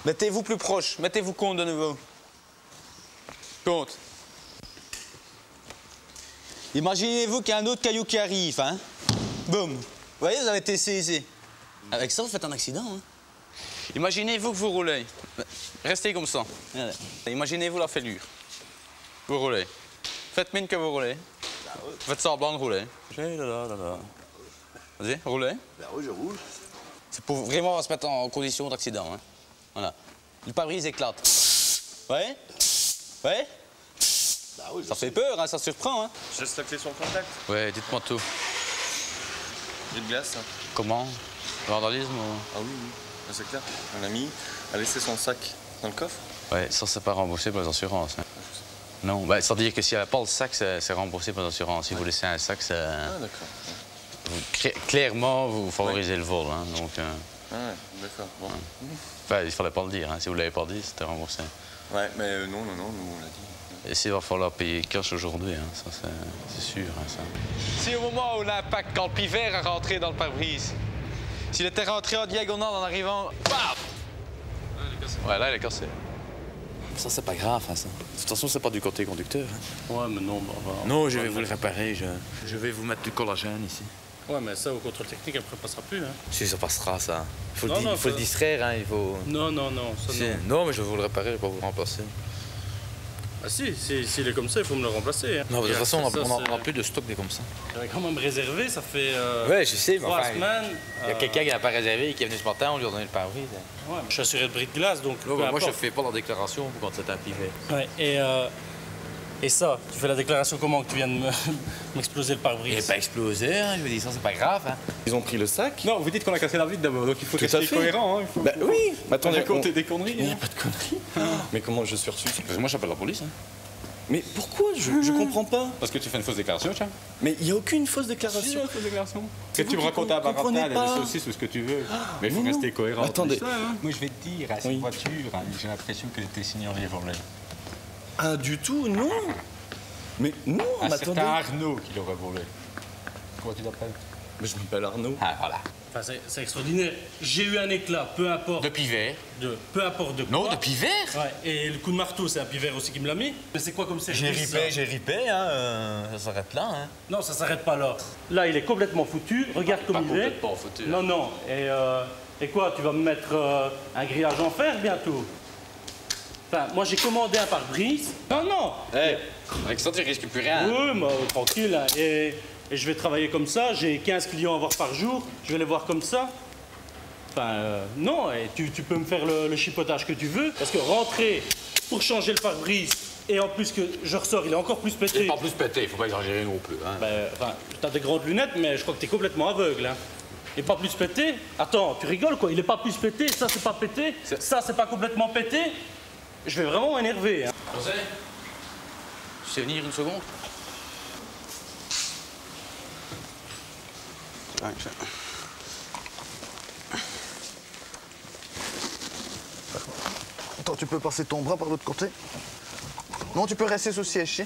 Mettez-vous plus proche, mettez-vous compte de nouveau. Compte. Imaginez-vous qu'il y a un autre caillou qui arrive, hein. Boum. Vous voyez, vous avez été saisi. Avec ça, vous faites un accident, hein. Imaginez-vous que vous roulez. Restez comme ça. Imaginez-vous la fêlure. Vous roulez. Faites mine que vous roulez. Faites semblant de rouler. Vas-y, roulez. Ben oui, je roule. C'est pour vraiment se mettre en condition d'accident. Hein. Voilà. Le pare-brise éclate. Ouais? Ouais? Ben oui, ça fait peur, hein, ça surprend. Hein. Je laisse la clé sur le contact. Ouais, dites-moi tout. J'ai de glace. Hein. Comment? Vandalisme ou... Ah oui, ben, c'est clair. Un ami a laissé son sac dans le coffre. Ouais, ça, c'est pas remboursé par les assurances. Hein. Non, ben, c'est-à-dire que s'il n'y a pas le sac, c'est remboursé par les assurances. Si vous laissez un sac, c'est... Ah, d'accord. Clairement, vous favorisez le vol. Hein, donc, Ah, d'accord. Bon. Enfin, il fallait pas le dire. Hein. Si vous l'avez pas dit, c'était remboursé. Ouais, mais non, nous, on l'a dit. Et s'il va falloir payer cash aujourd'hui, hein, ça, c'est sûr. Hein, ça. Si au moment où l'impact, quand le pivert a rentré dans le pare-brise, s'il était rentré en diagonale en arrivant, paf! Ouais, là, il est cassé. Ça, c'est pas grave, hein, ça. De toute façon, c'est pas du côté conducteur. Hein. Ouais, mais non, non, je vais vous le réparer. Je vais vous mettre du collagène ici. Ouais, mais ça, au contrôle technique, après, passera plus, hein. Si, ça passera, ça. Il faut, ça... le distraire, hein, il faut... Non, ça si. Non, mais je vais vous le réparer, je vais pas vous le remplacer. Ah si, s'il est comme ça, il faut me le remplacer. Hein. Non, de toute façon, on n'a plus de stock des comme ça. J'avais quand même réservé, ça fait ouais, je sais, mais 3 enfin, semaines. Il y a quelqu'un qui n'a pas réservé et qui est venu ce matin, on lui a donné le pare-brise. Ouais, je suis assuré de bris de glace, donc moi, je fais pas la déclaration quand c'est un pivot. Ouais, et ça, tu fais la déclaration comment que tu viens de m'exploser le pare-brise? Il n'est pas explosé, hein, je veux dire, ça, c'est pas grave. Hein. Ils ont pris le sac? Non, vous dites qu'on a cassé la vitre d'abord, donc il faut rester cohérent. Hein. Bah oui! Attendez, compter des conneries. Il n'y a pas de conneries. Mais comment je suis reçu? Parce que moi, j'appelle la police. Hein. Mais pourquoi? Je comprends pas. Parce que tu fais une fausse déclaration, tiens. Mais il n'y a aucune fausse déclaration. Si, il y a une fausse déclaration. Que tu me racontes à Baratin, des saucisses ou ce que tu veux. Mais il faut rester cohérent. Attendez. Moi, je vais te dire, à cette voiture, j'ai l'impression qu'elle était signalée volée. Ah, du tout, non. Mais non, mais attendez. C'est Arnaud qui l'aurait volé. Comment tu t'appelles? Mais je m'appelle Arnaud. Ah, voilà. Enfin, c'est extraordinaire. J'ai eu un éclat, peu importe. De pivert. Peu importe de quoi. Non, de pivert. Ouais, et le coup de marteau, c'est un pivert aussi qui me l'a mis. Mais c'est quoi comme service? J'ai ripé, hein. Ça s'arrête là, hein. Non, ça s'arrête pas là. Là, il est complètement foutu. Regarde comme il est. Complètement foutu. Non, non. Et quoi, tu vas me mettre un grillage en fer bientôt? Enfin, moi j'ai commandé un pare-brise. Non, non. Avec ça, tu risques plus rien. Oui, mais tranquille. Hein. Et je vais travailler comme ça. J'ai 15 clients à voir par jour. Je vais les voir comme ça. Enfin, non, et tu peux me faire le chipotage que tu veux. Parce que rentrer pour changer le pare-brise, et en plus que je ressors, il est encore plus pété. Il est pas plus pété, faut pas exagérer non plus. Hein. Enfin, t'as des grandes lunettes, mais je crois que t'es complètement aveugle. Hein. Il est pas plus pété. Attends, tu rigoles quoi? Il est pas plus pété, ça c'est pas pété, ça c'est pas complètement pété. Je vais vraiment m'énerver. Hein. José, tu sais venir une seconde? Attends, tu peux passer ton bras par l'autre côté? Non, tu peux rester sous le siège.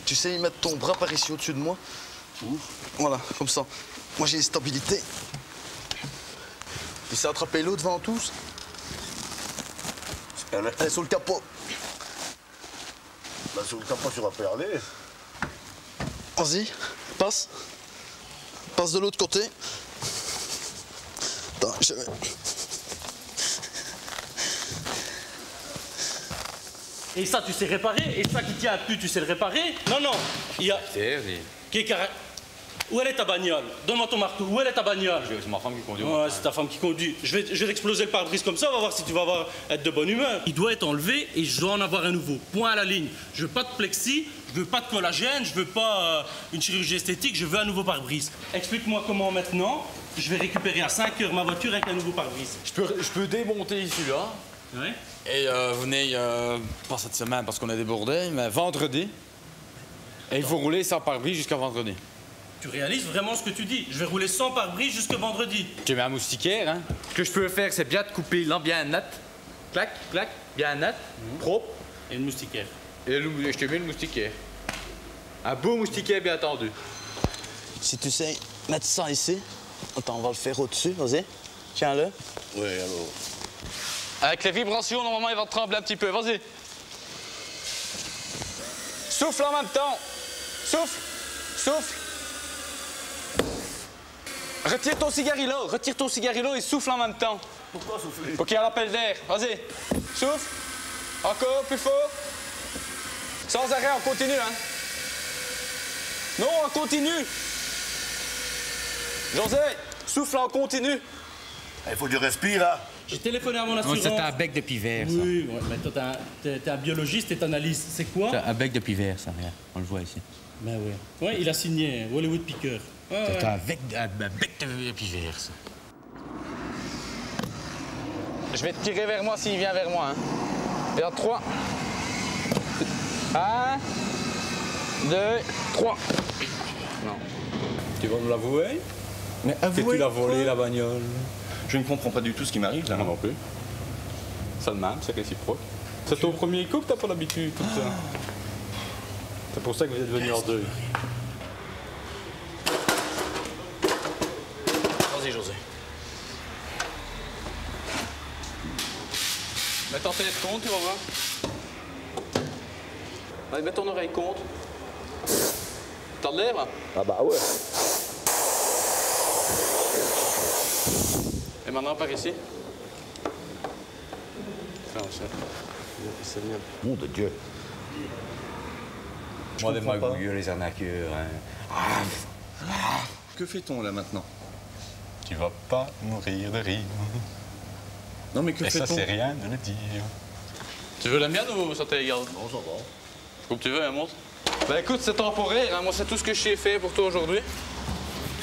Tu sais y mettre ton bras par ici au-dessus de moi? Voilà, comme ça. Moi j'ai une stabilité. Tu sais attraper l'eau devant tous? Elle est sous le capot. Bah, sous le capot, tu vas pas y aller. Vas-y, passe. Passe de l'autre côté. Attends, je vais... Et ça, tu sais réparer? Et ça qui tient plus, tu sais le réparer? Non, non, il y a... Où elle est ta bagnole? Donne-moi ton marteau. Où elle est ta bagnole? C'est ma femme qui conduit. Ouais, c'est ta femme qui conduit. Je vais l'exploser le pare-brise comme ça, on va voir si tu vas être de bonne humeur. Il doit être enlevé et je dois en avoir un nouveau. Point à la ligne. Je veux pas de plexi, je veux pas de collagène, je veux pas une chirurgie esthétique, je veux un nouveau pare-brise. Explique-moi comment maintenant, je vais récupérer à 5 heures ma voiture avec un nouveau pare-brise. Je peux démonter celui-là. Ouais. Et vous venez, pas cette semaine parce qu'on a débordé, mais vendredi. Et il faut rouler sans pare-brise jusqu'à vendredi. Tu réalises vraiment ce que tu dis? Je vais rouler sans pare-brise jusque vendredi. Tu mets un moustiquaire, hein? Ce que je peux faire, c'est bien te couper là, bien net. Clac, clac, bien net, propre. Et une moustiquaire. Et je te mets le moustiquaire. Un beau moustiquaire bien tendu. Si tu sais mettre ça ici, attends, on va le faire au-dessus, vas-y. Tiens-le. Oui, alors. Avec les vibrations, normalement, il va trembler un petit peu. Vas-y. Souffle en même temps. Souffle. Souffle. Retire ton cigarillo et souffle en même temps. Pourquoi souffler? Pour qu'il y ait un appel d'air. Vas-y. Souffle. Encore, plus fort. Sans arrêt, on continue, hein. Non, on continue. José, souffle en continu. Il faut que tu respires, là. J'ai téléphoné à mon assurance. C'est un bec de pivert, ça. Oui, ouais, mais toi, t'es un biologiste et t'analyses. C'est quoi? C'est un bec de pivert, ça, regarde. On le voit ici. Ben oui. Ouais, il a signé Hollywood Picker. Ouais, C'est ouais. un bec de pivert, ça. Je vais te tirer vers moi s'il vient vers moi. Hein. Et en 3. 1, 2, 3. Non. Tu vas nous l'avouer? Mais Que avouez tu l'as volé, quoi? la bagnole. Je ne comprends pas du tout ce qui m'arrive, là. Moi non plus. Ça de même, c'est réciproque. C'est ton premier coup que t'as pas l'habitude, tout ça. C'est pour ça que vous êtes venus en deux. Vas-y, José. Mets ton tête compte, tu vas voir. Allez, mets ton oreille compte. T'as de l'air, là? Ah bah ouais. Et maintenant, par ici. Mon de Dieu. Moi, les magouilleux, les arnaqueurs. Hein. Que fait-on, là, maintenant? Tu vas pas mourir de rire. Non, mais que Et ça, fait-on? c'est rien de le dire. Tu veux la mienne ou ça t'est égal? Non, ça va. Comme tu veux, hein, montre. Ben écoute, c'est temporaire. Hein. Moi, c'est tout ce que je sais faire pour toi aujourd'hui.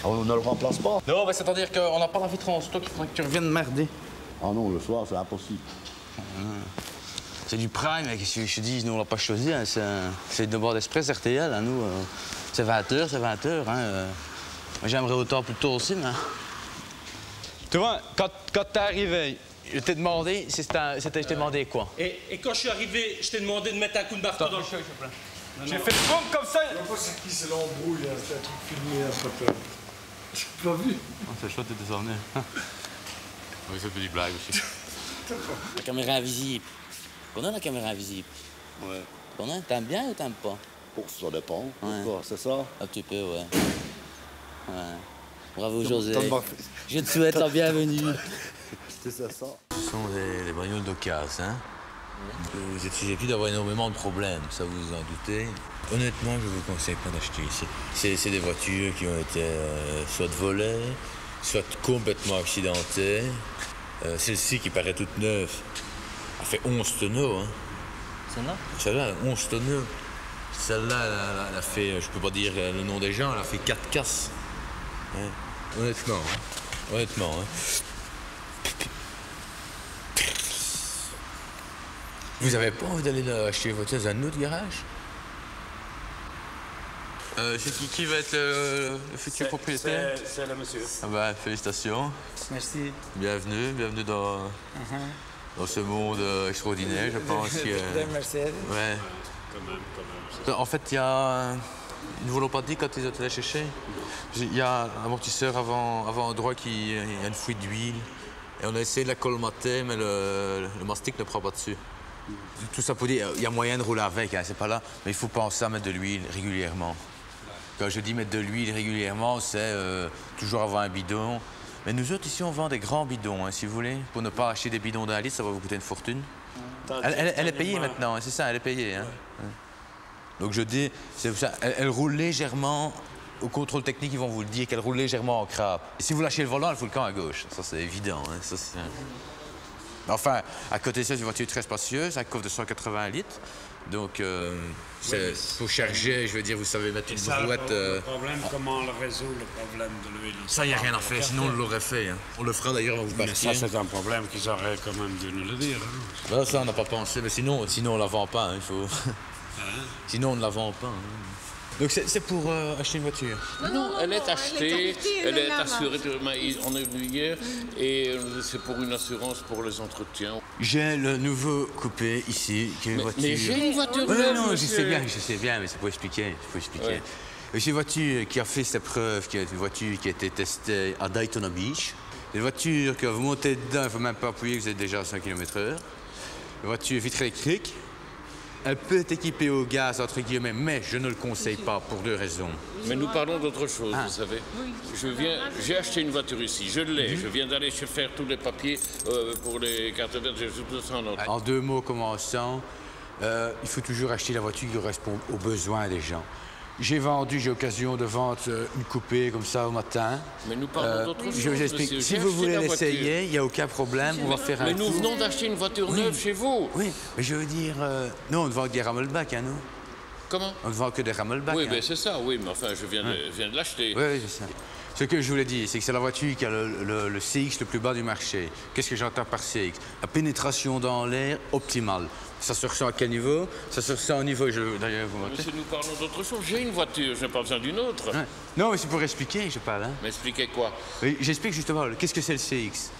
On ne le remplace pas. Non, ben c'est-à-dire qu'on n'a pas la vitre en stock. Il faudrait que tu reviennes mardi. Ah non, le soir, c'est impossible. C'est du prime, mais qu'est-ce que je te dis, nous on l'a pas choisi, hein. C'est de bord d'express RTL, hein, nous. C'est 20h, c'est 20h. Hein, Moi j'aimerais autant plus tôt aussi, mais... Tu vois, quand t'es arrivé, je t'ai demandé, je t'ai demandé quoi? Et quand je suis arrivé, je t'ai demandé de mettre un coup de marteau dans le feu. J'ai fait le boum comme ça. Je sais pas c'est qui, c'est l'embrouille, hein. C'est un truc filmé à ce peu. J'ai pas vu. C'est chouette, t'étais sorti. Oui, c'est une petite blague aussi. La caméra invisible. Connais la caméra invisible? Ouais. Connais? T'aimes bien ou t'aimes pas? Bon, ça dépend. Ouais. Pourquoi? C'est ça? Un petit peu, ouais. Ouais. Bravo, José. T'as Je te souhaite la bienvenue. C'est ça. Ce sont les bagnoles d'occasion, hein. Vous êtes susceptible d'avoir énormément de problèmes, ça vous en doutez. Honnêtement, je vous conseille pas d'acheter ici. C'est des voitures qui ont été soit volées, soit complètement accidentées. Celle-ci qui paraît toute neuve, elle fait 11 tonneaux. Hein. Celle-là? Celle-là, 11 tonneaux. Celle-là, elle a fait, je peux pas dire le nom des gens, elle a fait 4 casses. Hein. Honnêtement, hein. Honnêtement. Hein. Vous avez pas envie d'aller acheter votre voiture dans un autre garage? C'est qui va être le futur propriétaire? C'est le monsieur. Ah bah, félicitations. Merci. Bienvenue dans ce monde extraordinaire, je pense. Mercedes. Ouais. Quand même. En fait, il y a une volonté quand ils ont été chercher. Il y a un amortisseur avant droit qui a une fuite d'huile. Et on a essayé de la colmater, mais le mastic ne prend pas dessus. Tout ça pour dire, il y a moyen de rouler avec, hein, c'est pas là, mais il faut penser à mettre de l'huile régulièrement. Quand je dis mettre de l'huile régulièrement, c'est toujours avoir un bidon. Mais nous autres, ici, on vend des grands bidons, hein, si vous voulez. Pour ne pas acheter des bidons d'1 litre, ça va vous coûter une fortune. Elle est payée maintenant, hein, c'est ça, elle est payée. Hein. Ouais. Donc je dis, c'est ça, elle roule légèrement, au contrôle technique, ils vont vous le dire, qu'elle roule légèrement en crabe. Et si vous lâchez le volant, elle fout le camp à gauche. Ça, c'est évident. Hein, ça, enfin, à côté de ça, c'est une voiture très spacieuse, un coffre de 180 litres. Donc, c'est pour charger, je veux dire, vous savez mettre une brouette. Le problème, comment on le résout, le problème de l'huile? Ça, il n'y a rien à faire, sinon on l'aurait fait. Hein. On le fera d'ailleurs avant vous partir. Mais ça, c'est un problème qu'ils auraient quand même dû nous le dire. Hein. Ben, ça, on n'a pas pensé, mais sinon on ne la vend pas. Hein, il faut... Sinon, on ne la vend pas. Hein. Donc, c'est pour acheter une voiture? Non, elle est achetée, elle est assurée. On est venu hier et c'est pour une assurance pour les entretiens. J'ai le nouveau coupé ici, qui est une voiture... Mais j'ai une voiture neuve, non, je sais bien, mais c'est pour expliquer. Ouais. C'est une voiture qui a fait ses preuves, qui est une voiture qui a été testée à Daytona Beach. Une voiture que vous montez dedans, il ne faut même pas appuyer, vous êtes déjà à 100 km/h. Une voiture vitre électrique. Elle peut être équipée au gaz, entre guillemets, mais je ne le conseille pas pour 2 raisons. Mais nous parlons d'autre chose, vous savez. J'ai acheté une voiture ici, je l'ai. Je viens d'aller faire tous les papiers pour les cartes vertes, j'ai tout ça en ordre. En 2 mots commençant, il faut toujours acheter la voiture qui correspond aux besoins des gens. J'ai occasion de vendre une coupée comme ça au matin. Mais nous parlons d'autre chose, je vous explique. Monsieur. Si vous voulez l'essayer, il n'y a aucun problème, on va faire un tour. Mais nous venons d'acheter une voiture neuve chez vous. Oui, mais je veux dire... non, on ne vend que des Rammelbach, hein, nous. Comment? On ne vend que des Rammelbach. Oui, hein. ben c'est ça, oui, mais enfin, je viens de l'acheter. Oui, c'est ça. Ce que je voulais dire, c'est que c'est la voiture qui a le CX le plus bas du marché. Qu'est-ce que j'entends par CX? La pénétration dans l'air optimale. Ça se ressent à quel niveau? Ça se ressent au niveau... D'ailleurs, vous Monsieur, nous parlons d'autre chose. J'ai une voiture, je n'ai pas besoin d'une autre. Ouais. Non, mais c'est pour expliquer que je parle. Hein. Mais expliquez quoi? Oui, j'explique justement. Qu'est-ce que c'est le CX?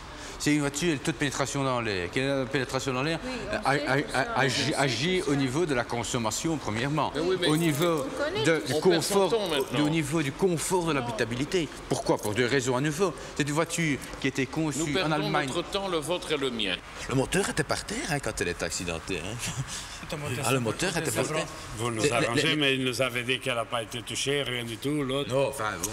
C'est une voiture, elle a toute pénétration dans l'air. Quelle est la pénétration dans l'air? Agit au niveau de la consommation, premièrement. Au niveau du confort, au niveau du confort de l'habitabilité. Pourquoi? Pour 2 raisons à nouveau. C'est une voiture qui a été conçue en Allemagne. Notre temps, le vôtre et le mien. Le moteur était par terre hein, quand elle est accidentée. Hein. Le moteur était par terre. Vous nous arrangez, mais il nous avait dit qu'elle n'a pas été touchée, rien du tout, l'autre. Non, enfin bon...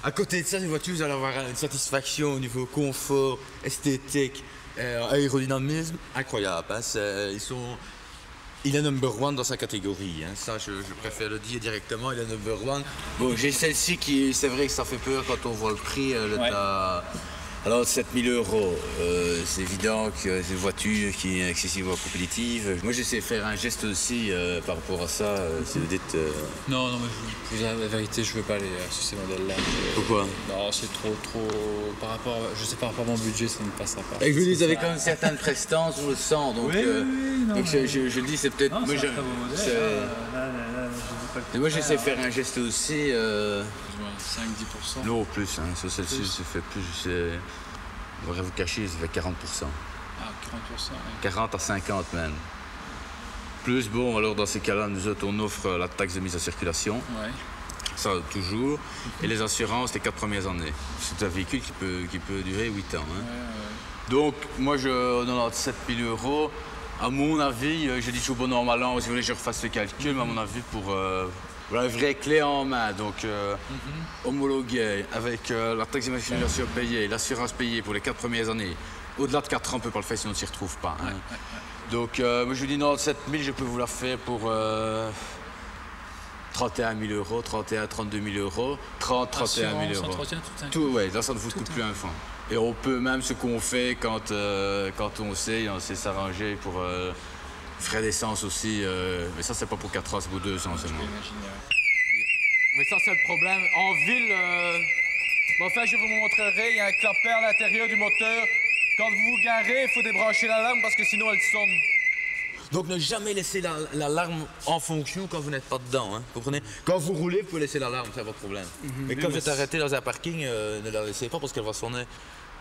À côté de ça, une voiture, vous allez avoir une satisfaction au niveau confort, esthétique, aérodynamisme, incroyable. Hein. Il est number 1 dans sa catégorie. Hein. Ça, je préfère le dire directement, il est number 1. Bon, j'ai celle-ci qui, c'est vrai que ça fait peur quand on voit le prix. Alors, 7 000 €, c'est évident que c'est une voiture qui est excessivement compétitive. Moi, j'essaie de faire un geste aussi par rapport à ça, si vous dites... Non, mais je vous dis la vérité, je ne veux pas aller sur ces modèles-là. Pourquoi? Non, c'est trop... par rapport à mon budget, ça ne passera pas. Et je vous dis, vous avez quand même certaines prestances, on le sent, donc... donc je dis, c'est peut-être... Moi, j'essaie de faire un geste aussi... 5-10%. Non, plus, hein. Sur celle-ci, ça fait plus... On va vous cacher, ça fait 40%. Ah, 40%, ouais. 40 à 50 même. Plus, bon, alors dans ces cas-là, nous autres, on offre la taxe de mise en circulation. Ouais. Ça, toujours. Et les assurances, les 4 premières années. C'est un véhicule qui peut durer 8 ans. Hein. Ouais. Donc, moi, je donne 7 000 €. À mon avis, je dis toujours bon an, mal an, si vous voulez, je refasse le calcul, mais à mon avis, pour Voilà, vraie clé en main, donc homologué, avec la taxe d'immatriculation payée, l'assurance payée pour les 4 premières années. Au-delà de 4 ans, on ne peut pas le faire, sinon on ne s'y retrouve pas. Hein. Donc, moi, je vous dis, 97 000, je peux vous la faire pour 31 000 euros, 32 000 euros, 31 000 euros. Tout, ouais, là, ça ne vous coûte plus un franc. Et on peut même, ce qu'on fait quand on sait s'arranger pour frais d'essence aussi. Mais ça, c'est pas pour 4 ans, c'est pour 2 ans seulement. Mais ça, c'est le problème. En ville, bon, enfin, je vous montrerai, il y a un clapet à l'intérieur du moteur. Quand vous vous garez, il faut débrancher l'alarme parce que sinon, elle sonne. Donc, ne jamais laisser l'alarme en fonction quand vous n'êtes pas dedans. Hein, vous comprenez? Quand vous roulez, vous pouvez laisser l'alarme, c'est pas de problème. Mais quand vous êtes arrêté dans un parking, ne la laissez pas parce qu'elle va sonner.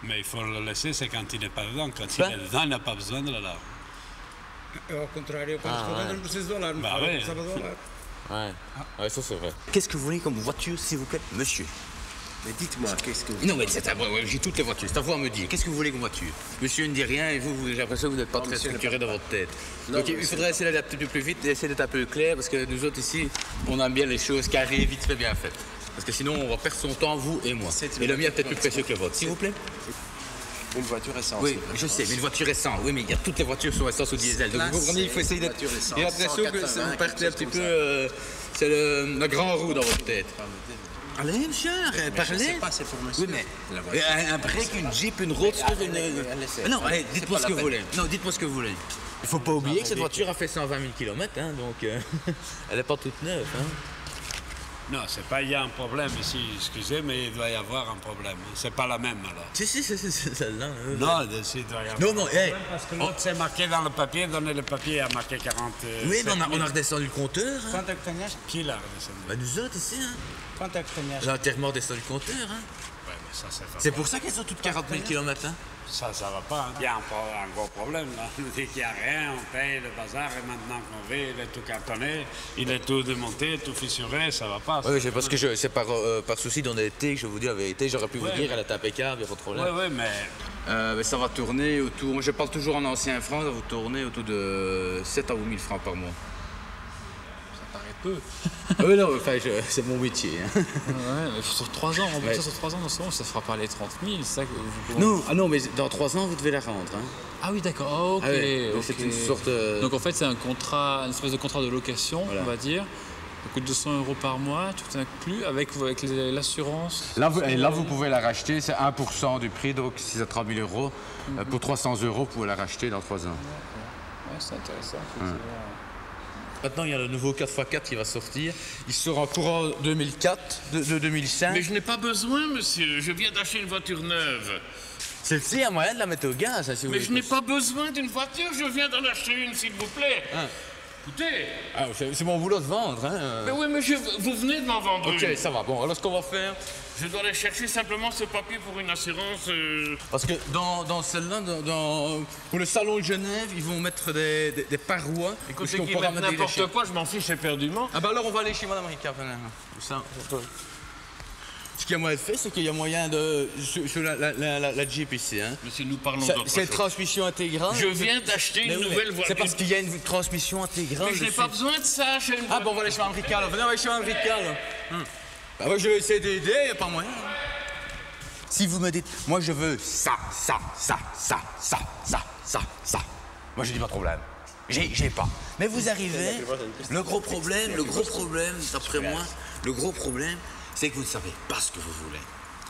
Mais il faut le laisser, c'est quand il n'est pas dedans. Quand il est dedans, il n'a pas besoin de l'alarme. Au contraire, quand il est dedans, il precisa de l'alarme. Bah oui. Ouais, ça c'est vrai. Qu'est-ce que vous voulez comme voiture, s'il vous plaît, monsieur? Mais dites-moi, qu'est-ce que vous... Non, mais c'est j'ai toutes les voitures, c'est à vous à me dire. Qu'est-ce que vous voulez comme voiture? Monsieur ne dit rien et vous j'ai l'impression que vous n'êtes pas très structuré dans votre tête. Non, donc il faudrait essayer d'aller un petit peu plus vite et essayer d'être un peu clair parce que nous autres ici, on aime bien les choses carrées, vite fait, bien faites. Parce que sinon, on va perdre son temps, vous et moi. Et le mien est peut-être plus précieux que le vôtre, s'il vous plaît. Une voiture essence. Oui, je sais, mais une voiture essence. Oui, mais il y a toutes les voitures sont essence ou diesel. Donc vous comprenez, il faut essayer d'être... J'ai l'impression que vous partez un petit peu... c'est le grand roue dans votre tête. Allez, monsieur, parlez. Je sais pas, c'est pour monsieur. Oui, mais un break, une Jeep, une Roadster, une... Non, allez, dites-moi ce que vous voulez. Non, dites-moi ce que vous voulez. Il faut pas oublier que cette voiture a fait 120 000 km, hein, donc elle n'est pas toute neuve. Hein. Non, c'est pas il y a un problème ici, excusez, mais il doit y avoir un problème. C'est pas la même alors. Si, c'est celle-là. Non, il doit y avoir un problème. Parce que l'autre, c'est marqué dans le papier, donnez le papier à marqué 40. Oui, mais on a redescendu le compteur. Hein. Qui l'a redescendu? Bah, nous autres ici. Hein. J'ai entièrement redescendu le compteur. Hein. Ouais, mais ça, c'est pour ça qu'elles sont toutes 40 000 km. Hein. Ça va pas. Hein. Il y a un gros problème là. Dès qu'il n'y a rien, on paye le bazar et maintenant qu'on veut, il est tout cartonné, il est tout démonté, tout fissuré, ça va pas. Oui, c'est parce que c'est par souci d'honnêteté que je vous dis la vérité. J'aurais pu vous dire, elle est impeccable, il n'y a pas de problème. Oui, mais ça va tourner autour, moi je parle toujours en ancien franc, ça va tourner autour de 7 à 8 000 francs par mois. Ça paraît peu. Oui, non, enfin, c'est mon métier. Hein. Ouais, sur 3 ans, on va sur 3 ans, ça fera pas les 30 000, c'est ça que vous... Non, mais dans 3 ans, vous devez la rendre. Hein. Ah oui, d'accord, oh, ok. Ah ouais, donc c'est une sorte... Donc en fait, c'est un contrat, une espèce de contrat de location, voilà. On va dire. Ça coûte 200 € par mois, tout inclus, avec l'assurance. Là, vous pouvez la racheter, c'est 1% du prix, donc si c'est 30 000 €. Pour 300 €, vous pouvez la racheter dans 3 ans. Ouais, c'est intéressant. Maintenant, il y a le nouveau 4x4 qui va sortir. Il sort en courant 2004, de 2005. Mais je n'ai pas besoin, monsieur. Je viens d'acheter une voiture neuve. Celle-ci, il y a moyen de la mettre au gaz, ça, si vous voulez. Mais je n'ai pas besoin d'une voiture. Je viens d'en acheter une, s'il vous plaît. Ah. Écoutez. Ah, c'est mon boulot de vendre. Hein. Mais oui, mais vous venez de m'en vendre une. Ok, ça va. Bon, alors ce qu'on va faire... Je dois aller chercher simplement ce papier pour une assurance. Parce que dans celle-là, pour le salon de Genève, ils vont mettre des parois. Écoutez, qu'ils mettent n'importe quoi, je m'en fiche éperdument. Ah bah alors on va aller chez Madame Ricard. Ce qu'il y a moyen de faire, c'est qu'il y a moyen de... sur la Jeep ici, hein. Monsieur, nous parlons d'autre chose. C'est une transmission intégrale. Je viens d'acheter une nouvelle voiture. C'est parce qu'il y a une transmission intégrale. Mais je n'ai pas besoin de ça. Ah bon, on va aller chez Madame Ricard. Venez, on va aller chez Madame Ricard. Bah moi, je vais essayer d'aider, il n'y a pas moyen. Si vous me dites, moi je veux ça. Moi je dis pas de problème. J'ai pas. Mais vous arrivez, le gros problème, d'après moi, le gros problème, c'est que vous ne savez pas ce que vous voulez.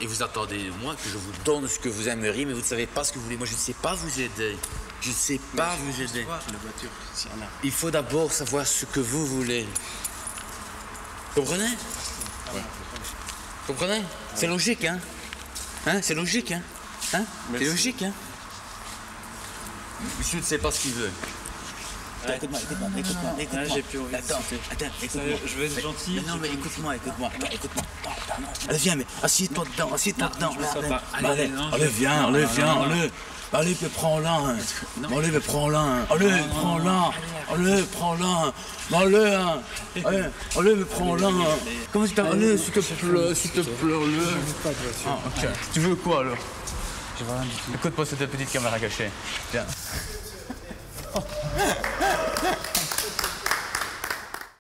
Et vous attendez de moi que je vous donne ce que vous aimeriez, mais vous ne savez pas ce que vous voulez. Moi je ne sais pas vous aider. Je ne sais pas vous aider. Il faut d'abord savoir ce que vous voulez. Comprenez? Comprenez? C'est logique, hein? C'est logique, hein? C'est logique, hein? Monsieur ne sait pas ce qu'il veut. Écoute-moi. J'ai plus envie de discuter. Attends, écoute-moi. Je vais être gentil. Mais non, mais écoute-moi. Allez, viens, mais assieds-toi dedans. Allez, viens. Allez, prends-la. Allez, prends-la. Allez, prends-la. Comment tu t'appelles? Allez, s'il te plaît, ok. Tu veux quoi, alors? Je veux rien du tout. Écoute-moi cette petite caméra cachée. Viens.